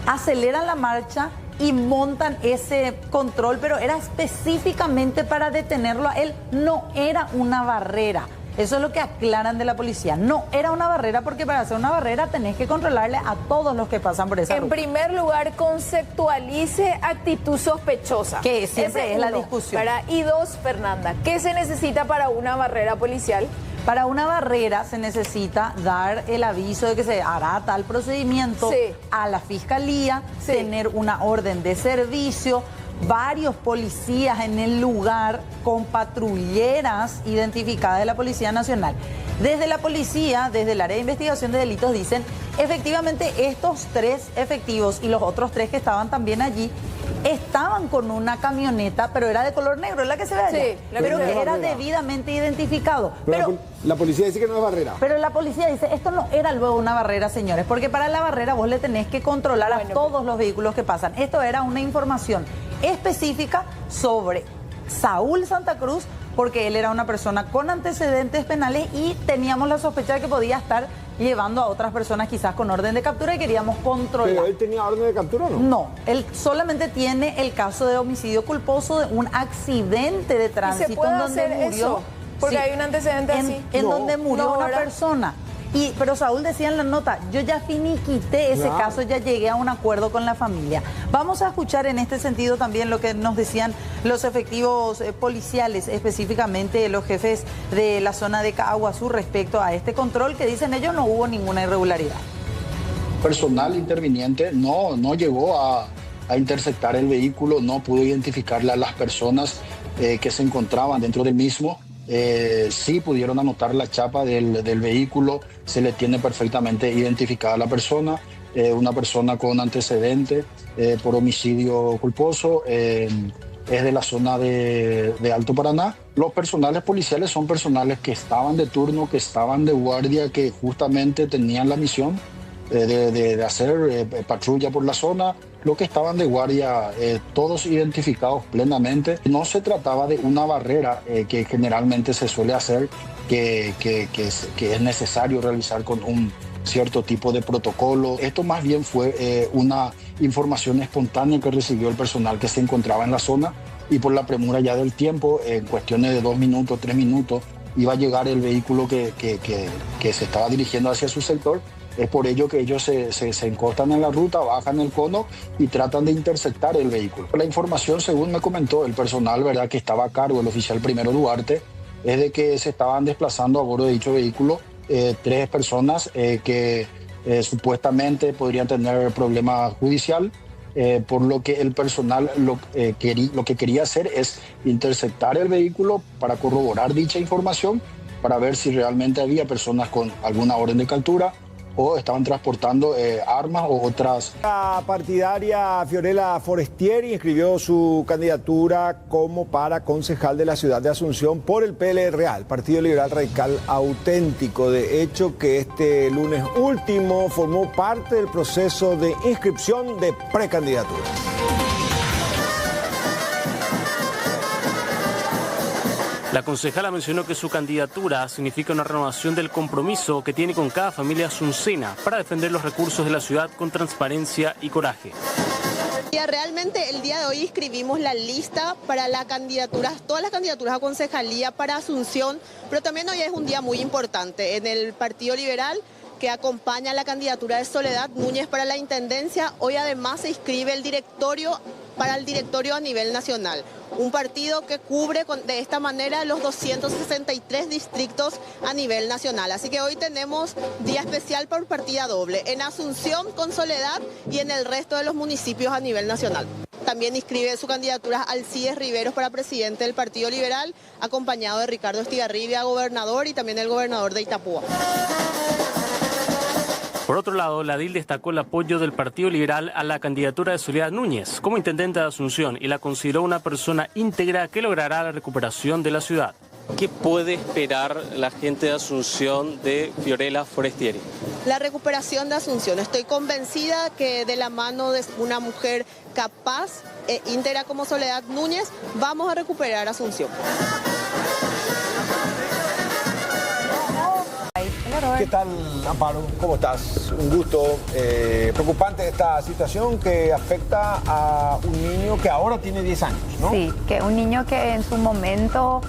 aceleran la marcha y montan ese control, pero era específicamente para detenerlo a él, no era una barrera. Eso es lo que aclaran de la policía. No era una barrera porque para hacer una barrera tenés que controlarle a todos los que pasan por esa ruta. En primer lugar, conceptualice actitud sospechosa. Que siempre es la discusión. Y 2, Fernanda, ¿qué se necesita para una barrera policial? Para una barrera se necesita dar el aviso de que se hará tal procedimiento a la fiscalía, tener una orden de servicio, varios policías en el lugar con patrulleras identificadas de la Policía Nacional. Desde la policía, desde el área de investigación de delitos, dicen efectivamente estos 3 efectivos y los otros 3 que estaban también allí estaban con una camioneta, pero era de color negro, es la que se ve allá, pero que era debidamente identificado. Pero la policía dice que no es barrera. Pero la policía dice, esto no era luego una barrera, señores, porque para la barrera vos le tenés que controlar a todos los vehículos que pasan. Esto era una información específica sobre Saúl Santa Cruz, porque él era una persona con antecedentes penales y teníamos la sospecha de que podía estar llevando a otras personas quizás con orden de captura y queríamos controlar. ¿Pero él tenía orden de captura o no? No, él solamente tiene el caso de homicidio culposo de un accidente de tránsito en donde murió Porque hay un antecedente así. En donde murió una persona. Pero Saúl decía en la nota, yo ya finiquité ese caso, ya llegué a un acuerdo con la familia. Vamos a escuchar en este sentido también lo que nos decían los efectivos policiales, específicamente los jefes de la zona de Caaguazú respecto a este control, que dicen ellos no hubo ninguna irregularidad. Personal interviniente no llegó a interceptar el vehículo, no pudo identificarle a las personas que se encontraban dentro del mismo. Sí pudieron anotar la chapa del vehículo, se le tiene perfectamente identificada a la persona, una persona con antecedente por homicidio culposo, es de la zona de Alto Paraná. Los personales policiales son personales que estaban de turno, que estaban de guardia, que justamente tenían la misión de hacer patrulla por la zona, los que estaban de guardia, todos identificados plenamente. No se trataba de una barrera que generalmente se suele hacer, que es necesario realizar con un cierto tipo de protocolo. Esto más bien fue una información espontánea que recibió el personal que se encontraba en la zona, y por la premura ya del tiempo, en cuestiones de 2 minutos, 3 minutos, iba a llegar el vehículo que se estaba dirigiendo hacia su sector. Es por ello que ellos se encostan en la ruta, bajan el cono y tratan de interceptar el vehículo. La información, según me comentó el personal, ¿verdad?, que estaba a cargo, el oficial primero Duarte, es de que se estaban desplazando a bordo de dicho vehículo 3 personas que supuestamente podrían tener problema judicial, por lo que el personal lo que quería hacer es interceptar el vehículo para corroborar dicha información, para ver si realmente había personas con alguna orden de captura o estaban transportando armas o otras. La partidaria Fiorella Forestieri inscribió su candidatura como para concejal de la ciudad de Asunción por el PL Real, Partido Liberal Radical Auténtico. De hecho, que este lunes último formó parte del proceso de inscripción de precandidatura. La concejala mencionó que su candidatura significa una renovación del compromiso que tiene con cada familia asuncena para defender los recursos de la ciudad con transparencia y coraje. Realmente el día de hoy inscribimos la lista para las candidaturas, todas las candidaturas a concejalía para Asunción, pero también hoy es un día muy importante en el Partido Liberal, que acompaña la candidatura de Soledad Núñez para la Intendencia. Hoy además se inscribe el directorio para el directorio a nivel nacional. Un partido que cubre de esta manera los 263 distritos a nivel nacional. Así que hoy tenemos día especial por partida doble, en Asunción con Soledad y en el resto de los municipios a nivel nacional. También inscribe su candidatura Alcides Riveros para presidente del Partido Liberal, acompañado de Ricardo Estigarribia, gobernador, y también el gobernador de Itapúa. Por otro lado, la DIL destacó el apoyo del Partido Liberal a la candidatura de Soledad Núñez como intendente de Asunción y la consideró una persona íntegra que logrará la recuperación de la ciudad. ¿Qué puede esperar la gente de Asunción de Fiorella Forestieri? La recuperación de Asunción. Estoy convencida que de la mano de una mujer capaz e íntegra como Soledad Núñez, vamos a recuperar Asunción. ¿Qué tal, Amparo? ¿Cómo estás? Un gusto. Preocupante esta situación que afecta a un niño que ahora tiene 10 años, ¿no? Sí, que un niño que en su momento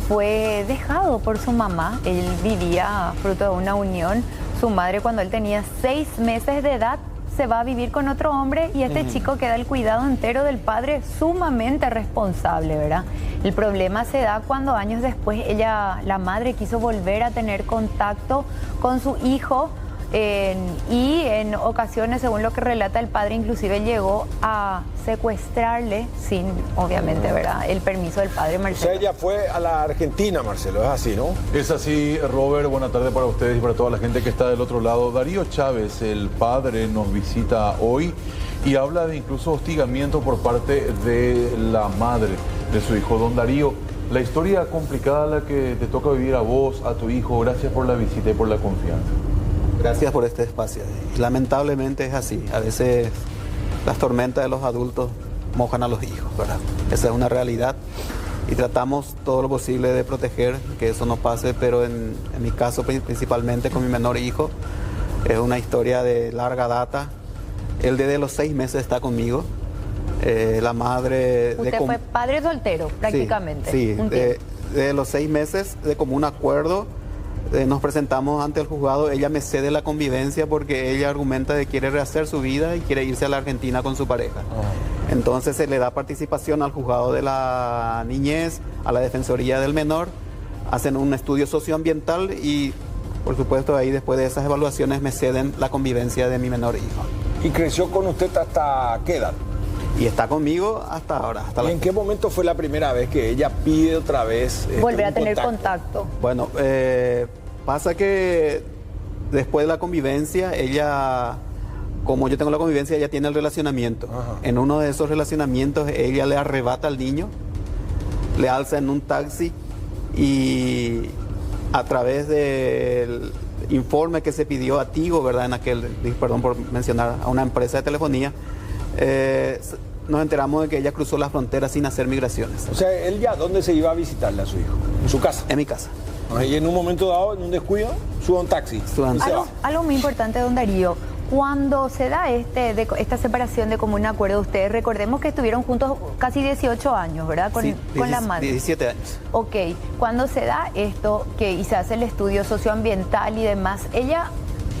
fue dejado por su mamá. Él vivía fruto de una unión. Su madre, cuando él tenía 6 meses de edad, se va a vivir con otro hombre y este chico queda el cuidado entero del padre, sumamente responsable, ¿verdad? El problema se da cuando años después la madre quiso volver a tener contacto con su hijo y en ocasiones, según lo que relata el padre, inclusive llegó a secuestrarle sin, obviamente, ¿verdad?, el permiso del padre Marcelo. O sea, ella fue a la Argentina, Marcelo, es así, ¿no? Es así, Robert. Buenas tardes para ustedes y para toda la gente que está del otro lado. Darío Chávez, el padre, nos visita hoy y habla de incluso hostigamiento por parte de la madre de su hijo. Don Darío, la historia complicada la que te toca vivir a vos, a tu hijo, gracias por la visita y por la confianza. Gracias por este espacio. Lamentablemente es así. A veces las tormentas de los adultos mojan a los hijos, ¿verdad? Esa es una realidad y tratamos todo lo posible de proteger que eso no pase, pero en mi caso principalmente con mi menor hijo es una historia de larga data. Él desde los 6 meses está conmigo. La madre... Usted fue padre soltero prácticamente. Sí, de los 6 meses, de común acuerdo, nos presentamos ante el juzgado. Ella me cede la convivencia porque ella argumenta que quiere rehacer su vida y quiere irse a la Argentina con su pareja. Entonces se le da participación al juzgado de la niñez, a la Defensoría del Menor, hacen un estudio socioambiental y, por supuesto, ahí después de esas evaluaciones me ceden la convivencia de mi menor hijo. ¿Y creció con usted hasta qué edad? Y está conmigo hasta ahora. ¿Y en qué momento fue la primera vez que ella pide otra vez volver a tener contacto? Bueno, pasa que después de la convivencia, ella, como yo tengo la convivencia, ella tiene el relacionamiento. Ajá. En uno de esos relacionamientos, ella le arrebata al niño, le alza en un taxi y a través del informe que se pidió a Tigo, ¿verdad? En aquel, perdón por mencionar, a una empresa de telefonía, nos enteramos de que ella cruzó la frontera sin hacer migraciones. O sea, ¿él ya dónde se iba a visitarle a su hijo? ¿En su casa? En mi casa. Y en un momento dado, en un descuido, sube a un taxi. Algo muy importante, don Darío. Cuando se da esta separación de común acuerdo, ustedes recordemos que estuvieron juntos casi 18 años, ¿verdad? Con la madre. 17 años. Ok, cuando se da esto, y se hace el estudio socioambiental y demás, ella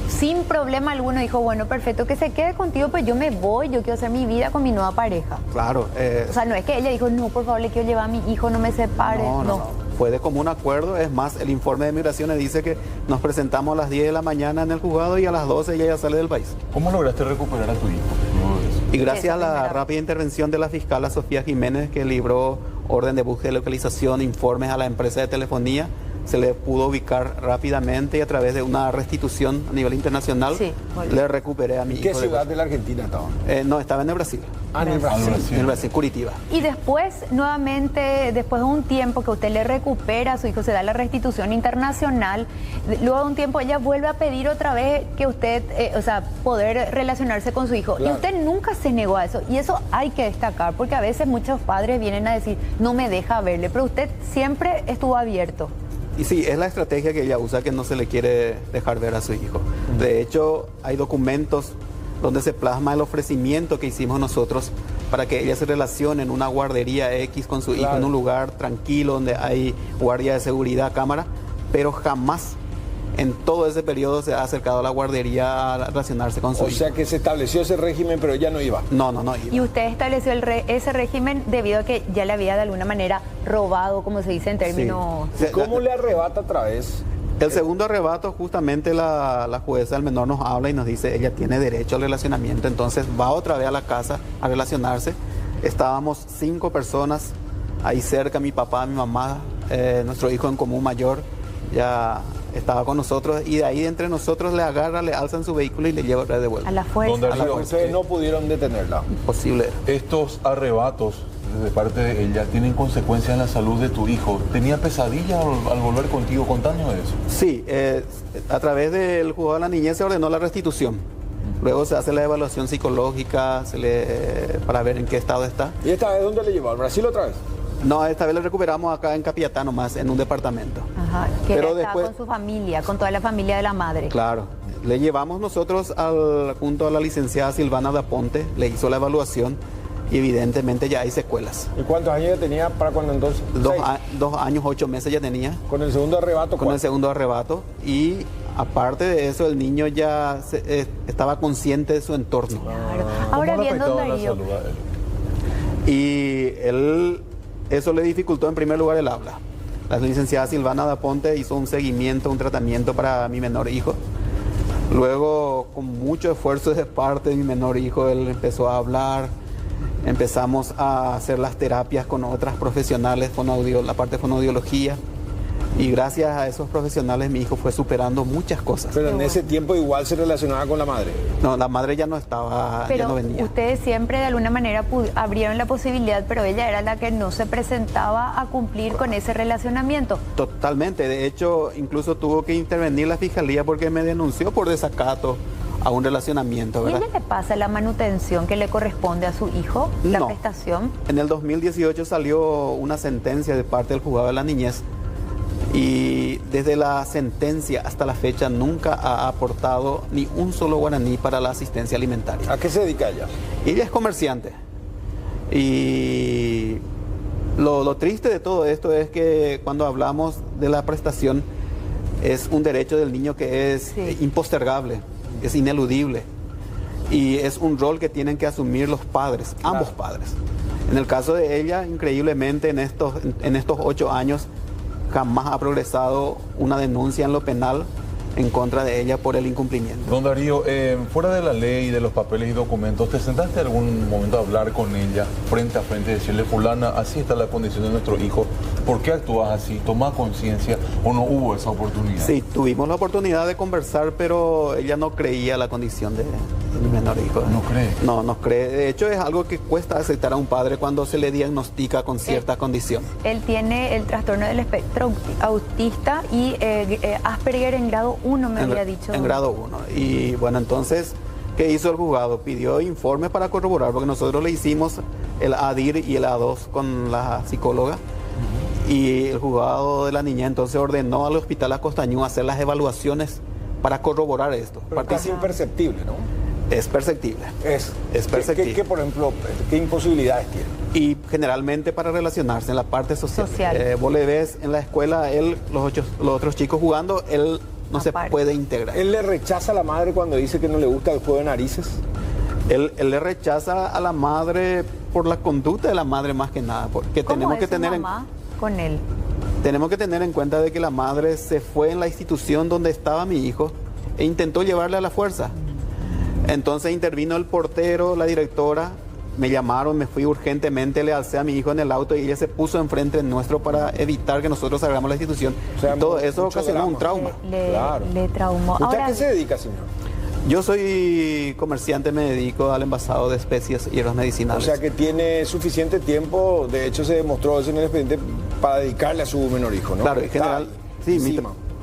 sin problema alguno dijo, bueno, perfecto, que se quede contigo, pues yo me voy, yo quiero hacer mi vida con mi nueva pareja. Claro. O sea, no es que ella dijo, no, por favor, le quiero llevar a mi hijo, no me separe. No. Fue de común acuerdo. Es más, el informe de migraciones dice que nos presentamos a las 10 de la mañana en el juzgado y a las 12 ella ya sale del país. ¿Cómo lograste recuperar a tu hijo? Y gracias a la rápida intervención de la fiscal Sofía Jiménez, que libró orden de búsqueda y localización, informes a la empresa de telefonía, se le pudo ubicar rápidamente y a través de una restitución a nivel internacional le recuperé a mi hijo. ¿En qué ciudad de la Argentina estaba? No, estaba en el Brasil. En el Brasil. En el Brasil, Curitiba. Y después, nuevamente, después de un tiempo que usted le recupera a su hijo, se da la restitución internacional, luego de un tiempo ella vuelve a pedir otra vez que usted, poder relacionarse con su hijo. Claro. Y usted nunca se negó a eso. Y eso hay que destacar, porque a veces muchos padres vienen a decir, no me deja verle, pero usted siempre estuvo abierto. Y sí, es la estrategia que ella usa, que no se le quiere dejar ver a su hijo. De hecho, hay documentos donde se plasma el ofrecimiento que hicimos nosotros para que ella se relacione en una guardería X con su hijo, en un lugar tranquilo donde hay guardia de seguridad, cámara, pero jamás en todo ese periodo se ha acercado a la guardería a relacionarse con su hijo. O sea que se estableció ese régimen, pero ella no iba. No iba. Y usted estableció ese régimen debido a que ya le había de alguna manera robado, como se dice en términos... Sí. ¿Cómo le arrebata otra vez? El segundo arrebato, justamente la jueza del menor nos habla y nos dice, ella tiene derecho al relacionamiento, entonces va otra vez a la casa a relacionarse. Estábamos 5 personas ahí cerca, mi papá, mi mamá, nuestro hijo en común mayor, ya estaba con nosotros, y de ahí entre nosotros le agarra, le alzan su vehículo y le lleva de vuelta. A la fuerza. Ustedes no pudieron detenerla. Imposible. Estos arrebatos de parte de ella tienen consecuencias en la salud de tu hijo. ¿Tenía pesadillas al volver contigo? Contanos eso. Sí, a través del juzgado de la niñez se ordenó la restitución. Luego se hace la evaluación psicológica para ver en qué estado está. ¿Y esta vez dónde le llevó? ¿Al Brasil otra vez? No, esta vez le recuperamos acá en Capiatá nomás, en un departamento. Ajá, que pero después con su familia, con toda la familia de la madre. Claro, le llevamos nosotros junto a la licenciada Silvana Daponte, le hizo la evaluación y evidentemente ya hay secuelas. ¿Y cuántos años ya tenía para cuando entonces? 2 años, 8 meses ya tenía. ¿Con el segundo arrebato? Con el segundo arrebato, y aparte de eso el niño ya estaba consciente de su entorno. Claro. Ahora bien, don Darío. Y eso le dificultó en primer lugar el habla. La licenciada Silvana Daponte hizo un seguimiento, un tratamiento para mi menor hijo. Luego, con mucho esfuerzo de parte de mi menor hijo, él empezó a hablar. Empezamos a hacer las terapias con otras profesionales, la parte de fonoaudiología. Y gracias a esos profesionales mi hijo fue superando muchas cosas. Pero en ese tiempo igual se relacionaba con la madre. No, la madre ya no estaba, pero ya no venía. Ustedes siempre de alguna manera abrieron la posibilidad, pero ella era la que no se presentaba a cumplir con ese relacionamiento. Totalmente, de hecho incluso tuvo que intervenir la fiscalía porque me denunció por desacato a un relacionamiento, ¿verdad? ¿Y ella le pasa la manutención que le corresponde a su hijo, la prestación? En el 2018 salió una sentencia de parte del juzgado de la niñez. Y desde la sentencia hasta la fecha nunca ha aportado ni un solo guaraní para la asistencia alimentaria. ¿A qué se dedica ella? Ella es comerciante. Y Lo triste de todo esto es que cuando hablamos de la prestación, es un derecho del niño que es impostergable, es ineludible. Y es un rol que tienen que asumir los padres, ambos padres. En el caso de ella, increíblemente en estos 8 años, jamás ha progresado una denuncia en lo penal en contra de ella por el incumplimiento. Don Darío, fuera de la ley, de los papeles y documentos, ¿te sentaste algún momento a hablar con ella frente a frente y decirle, fulana, así está la condición de nuestro hijo, ¿por qué actúas así? ¿Tomás conciencia o no hubo esa oportunidad? Sí, tuvimos la oportunidad de conversar, pero ella no creía la condición de mi menor hijo. ¿No cree? No cree. De hecho, es algo que cuesta aceptar a un padre cuando se le diagnostica con cierta condición. Él tiene el trastorno del espectro autista y Asperger en grado 1, me había dicho. En grado 1. Y bueno, entonces, ¿qué hizo el juzgado? Pidió informes para corroborar, porque nosotros le hicimos el ADIR y el A2 con la psicóloga. Y el juzgado de la niñez entonces ordenó al Hospital Acostañú hacer las evaluaciones para corroborar esto. Pero casi imperceptible, ¿no? Es perceptible. Es perceptible. ¿Qué, por ejemplo, qué imposibilidades tiene? Y generalmente para relacionarse en la parte social. Vos le ves en la escuela, los otros chicos jugando, él no se puede integrar. ¿Él le rechaza a la madre cuando dice que no le gusta el juego de narices? Él le rechaza a la madre por la conducta de la madre más que nada. Porque tenemos que tener mamá con él? Tenemos que tener en cuenta de que la madre se fue en la institución donde estaba mi hijo e intentó llevarle a la fuerza. Entonces intervino el portero, la directora, me llamaron, me fui urgentemente, le alcé a mi hijo en el auto y ella se puso enfrente nuestro para evitar que nosotros salgamos de la institución. O sea, todo eso ocasionó un trauma. Le traumó. ¿Usted Ahora, a qué se dedica, señor? Yo soy comerciante, me dedico al envasado de especies y hierbas medicinales. O sea que tiene suficiente tiempo, de hecho se demostró eso en el expediente, para dedicarle a su menor hijo, ¿no? Claro, en general, sí,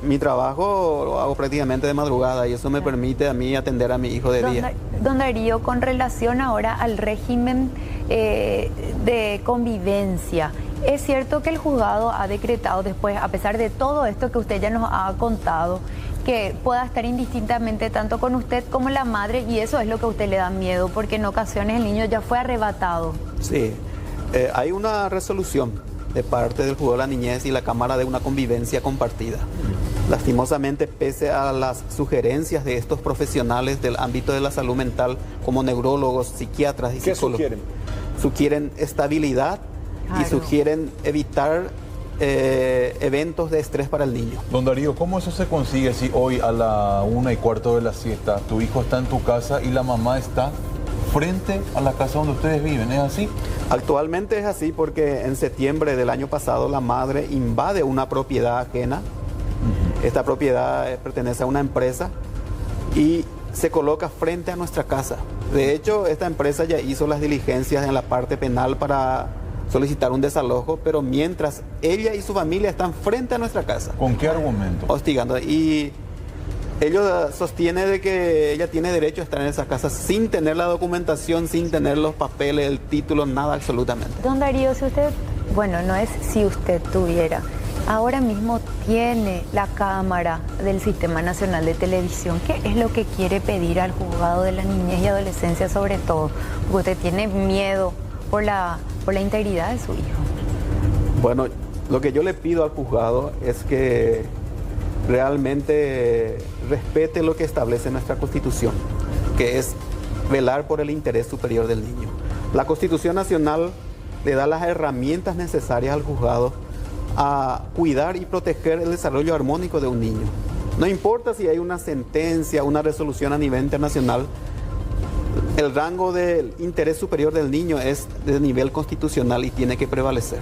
mi trabajo lo hago prácticamente de madrugada y eso me permite a mí atender a mi hijo de día. Don Darío, con relación ahora al régimen de convivencia, es cierto que el juzgado ha decretado después, a pesar de todo esto que usted ya nos ha contado, que pueda estar indistintamente tanto con usted como la madre, y eso es lo que a usted le da miedo, porque en ocasiones el niño ya fue arrebatado. Sí, hay una resolución de parte del juzgado de la niñez y la Cámara de una convivencia compartida. Lastimosamente, pese a las sugerencias de estos profesionales del ámbito de la salud mental, como neurólogos, psiquiatras y psicólogos, sugieren estabilidad y sugieren evitar eventos de estrés para el niño. Don Darío, ¿cómo eso se consigue si hoy a la 1:15 de la siesta tu hijo está en tu casa y la mamá está frente a la casa donde ustedes viven? ¿Es así? Actualmente es así porque en septiembre del año pasado la madre invade una propiedad ajena. Esta propiedad pertenece a una empresa y se coloca frente a nuestra casa. De hecho, esta empresa ya hizo las diligencias en la parte penal para solicitar un desalojo, pero mientras ella y su familia están frente a nuestra casa. ¿Con qué argumento? Hostigando. Y ellos sostienen de que ella tiene derecho a estar en esa casa sin tener la documentación, sin tener los papeles, el título, nada absolutamente. Don Darío, si usted, bueno, no es si usted tuviera, ahora mismo tiene la cámara del Sistema Nacional de Televisión, ¿qué es lo que quiere pedir al juzgado de la niñez y adolescencia sobre todo? Porque usted tiene miedo por la integridad de su hijo. Bueno, lo que yo le pido al juzgado es que realmente respete lo que establece nuestra Constitución, que es velar por el interés superior del niño. La Constitución Nacional le da las herramientas necesarias al juzgado a cuidar y proteger el desarrollo armónico de un niño. No importa si hay una sentencia, una resolución a nivel internacional, el rango del interés superior del niño es de nivel constitucional y tiene que prevalecer.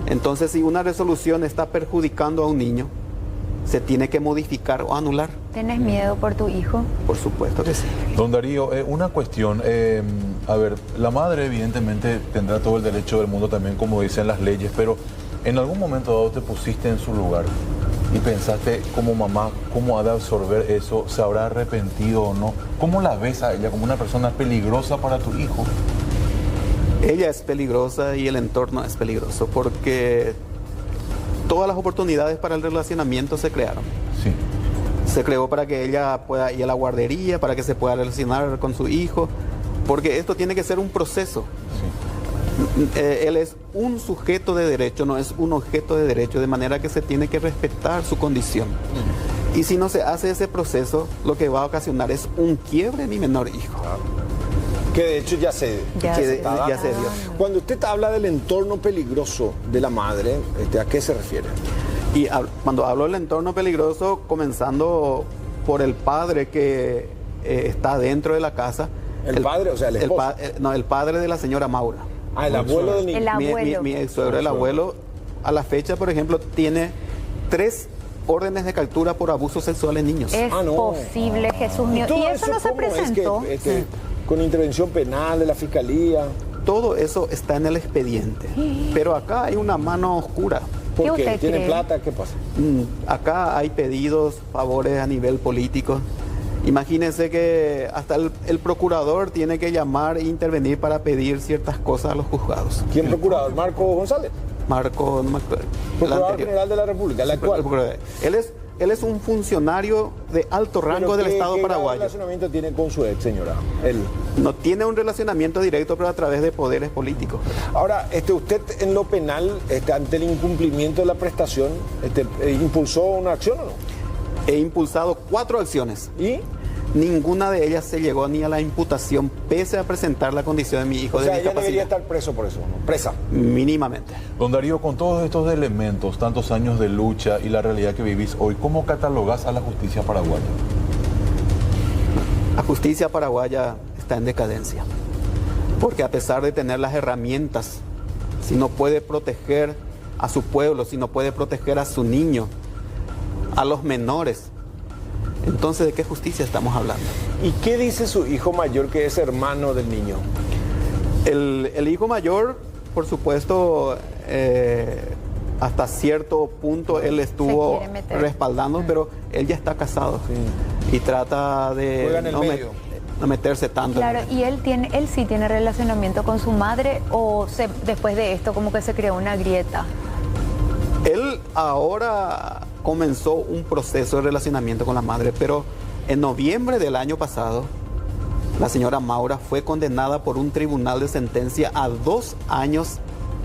Entonces, si una resolución está perjudicando a un niño, se tiene que modificar o anular. ¿Tienes miedo por tu hijo? Por supuesto que sí. Don Darío, una cuestión. A ver, la madre evidentemente tendrá todo el derecho del mundo también, como dicen las leyes, pero ¿en algún momento dado te pusiste en su lugar y pensaste como mamá cómo ha de absorber eso? ¿Se habrá arrepentido o no? ¿Cómo la ves a ella como una persona peligrosa para tu hijo? Ella es peligrosa y el entorno es peligroso porque todas las oportunidades para el relacionamiento se crearon. Sí. Se creó para que ella pueda ir a la guardería, para que se pueda relacionar con su hijo, porque esto tiene que ser un proceso. Sí. Él es un sujeto de derecho, no es un objeto de derecho, de manera que se tiene que respetar su condición. Y si no se hace ese proceso, lo que va a ocasionar es un quiebre de mi menor hijo. Que de hecho ya se dio. Cuando usted habla del entorno peligroso de la madre, ¿a qué se refiere? Y cuando hablo del entorno peligroso, comenzando por el padre que está dentro de la casa. ¿El padre? O sea, el esposo. El padre de la señora Maura. Ah, el abuelo del niño. El abuelo. Mi ex suegro, el abuelo, a la fecha, por ejemplo, tiene 3 órdenes de captura por abuso sexual en niños. Es posible, Jesús mío. ¿Y eso no se presentó? Con intervención penal de la fiscalía. Todo eso está en el expediente. Pero acá hay una mano oscura. ¿Por qué? ¿Tiene plata? ¿Qué pasa? Acá hay pedidos, favores a nivel político. Imagínense que hasta el procurador tiene que llamar e intervenir para pedir ciertas cosas a los juzgados. ¿Quién procurador? ¿Marco González? Marco, no me acuerdo. Procurador General de la República, el actual. Él es un funcionario de alto rango del Estado paraguayo. ¿Qué relacionamiento tiene con su ex, señora? Él no tiene un relacionamiento directo, pero a través de poderes políticos. Ahora, usted en lo penal, ante el incumplimiento de la prestación, ¿impulsó una acción o no? He impulsado 4 acciones. ¿Y? Ninguna de ellas se llegó ni a la imputación, pese a presentar la condición de mi hijo de discapacidad. O sea, ella debería estar preso por eso, ¿no? Presa. Mínimamente. Don Darío, con todos estos elementos, tantos años de lucha y la realidad que vivís hoy, ¿cómo catalogás a la justicia paraguaya? La justicia paraguaya está en decadencia. Porque a pesar de tener las herramientas, si no puede proteger a su pueblo, si no puede proteger a su niño, a los menores, entonces, ¿de qué justicia estamos hablando? ¿Y qué dice su hijo mayor, que es hermano del niño? El hijo mayor, por supuesto, hasta cierto punto él estuvo respaldando, pero él ya está casado y trata de no meterse tanto. Claro, ¿y él sí tiene relacionamiento con su madre o después de esto como que se creó una grieta? Él ahora comenzó un proceso de relacionamiento con la madre, pero en noviembre del año pasado, la señora Maura fue condenada por un tribunal de sentencia a 2 años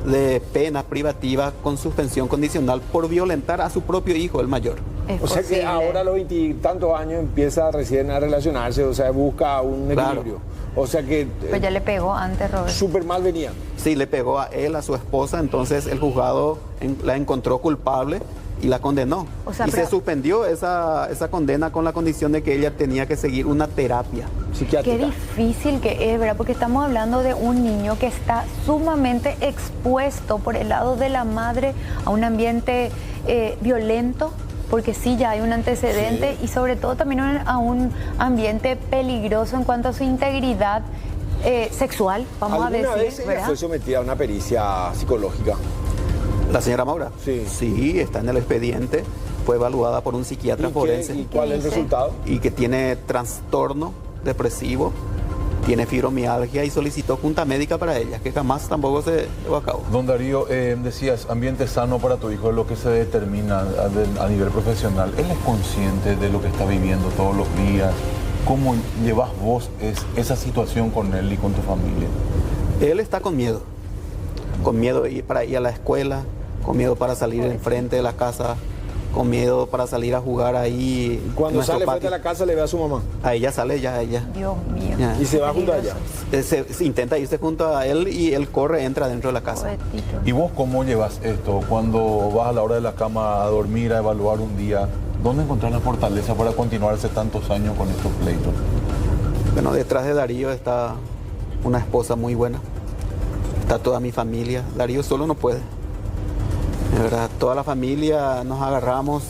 de pena privativa con suspensión condicional por violentar a su propio hijo, el mayor. O sea que ahora a los 20 y tantos años empieza recién a relacionarse, o sea, busca un equilibrio. O sea que... Pues ya le pegó antes, Robert. Súper mal venía. Sí, le pegó a él, a su esposa, entonces el juzgado la encontró culpable y la condenó. O sea, se suspendió esa condena con la condición de que ella tenía que seguir una terapia psiquiátrica. Qué difícil que es, ¿verdad? Porque estamos hablando de un niño que está sumamente expuesto por el lado de la madre a un ambiente violento, porque sí, ya hay un antecedente, y sobre todo también a un ambiente peligroso en cuanto a su integridad sexual, vamos a decir. ¿Alguna vez ella fue sometida a una pericia psicológica? ¿La señora Maura? Sí. Sí, está en el expediente, fue evaluada por un psiquiatra forense. ¿Y cuál es el resultado? Y que tiene trastorno depresivo, tiene fibromialgia y solicitó junta médica para ella, que jamás tampoco se llevó a cabo. Don Darío, decías, ambiente sano para tu hijo es lo que se determina a nivel profesional. ¿Él es consciente de lo que está viviendo todos los días? ¿Cómo llevas vos esa situación con él y con tu familia? Él está con miedo para ir a la escuela, con miedo para salir enfrente de la casa, con miedo para salir a jugar ahí. Cuando sale frente a la casa le ve a su mamá. A ella sale ya a ella. Dios mío. Ya. Y se va junto a ella. Se intenta irse junto a él y él entra dentro de la casa. ¿Y vos cómo llevas esto? Cuando vas a la hora de la cama a dormir, a evaluar un día, ¿dónde encontrar la fortaleza para continuar hace tantos años con estos pleitos? Bueno, detrás de Darío está una esposa muy buena. Está toda mi familia. Darío solo no puede. De verdad, toda la familia nos agarramos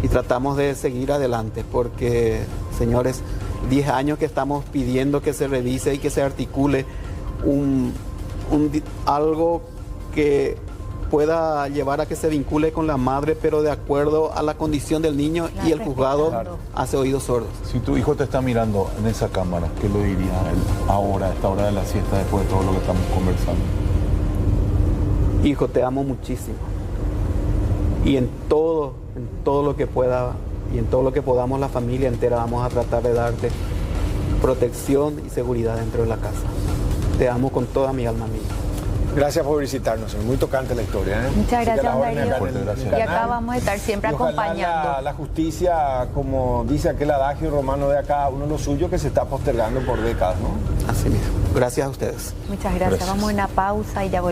y tratamos de seguir adelante porque, señores, 10 años que estamos pidiendo que se revise y que se articule algo que pueda llevar a que se vincule con la madre, pero de acuerdo a la condición del niño, y el juzgado hace oídos sordos. Si tu hijo te está mirando en esa cámara, ¿qué le diría a él ahora, a esta hora de la siesta, después de todo lo que estamos conversando? Hijo, te amo muchísimo. Y en todo lo que pueda y en todo lo que podamos, la familia entera vamos a tratar de darte protección y seguridad dentro de la casa. Te amo con toda mi alma, amigo. Gracias por visitarnos, es muy tocante la historia. Muchas gracias, Darío. Y acá vamos a estar siempre acompañando. La justicia, como dice aquel adagio romano, de a cada uno lo suyo, que se está postergando por décadas, ¿no? Así mismo. Gracias a ustedes. Muchas gracias. Vamos a una pausa y ya volvemos.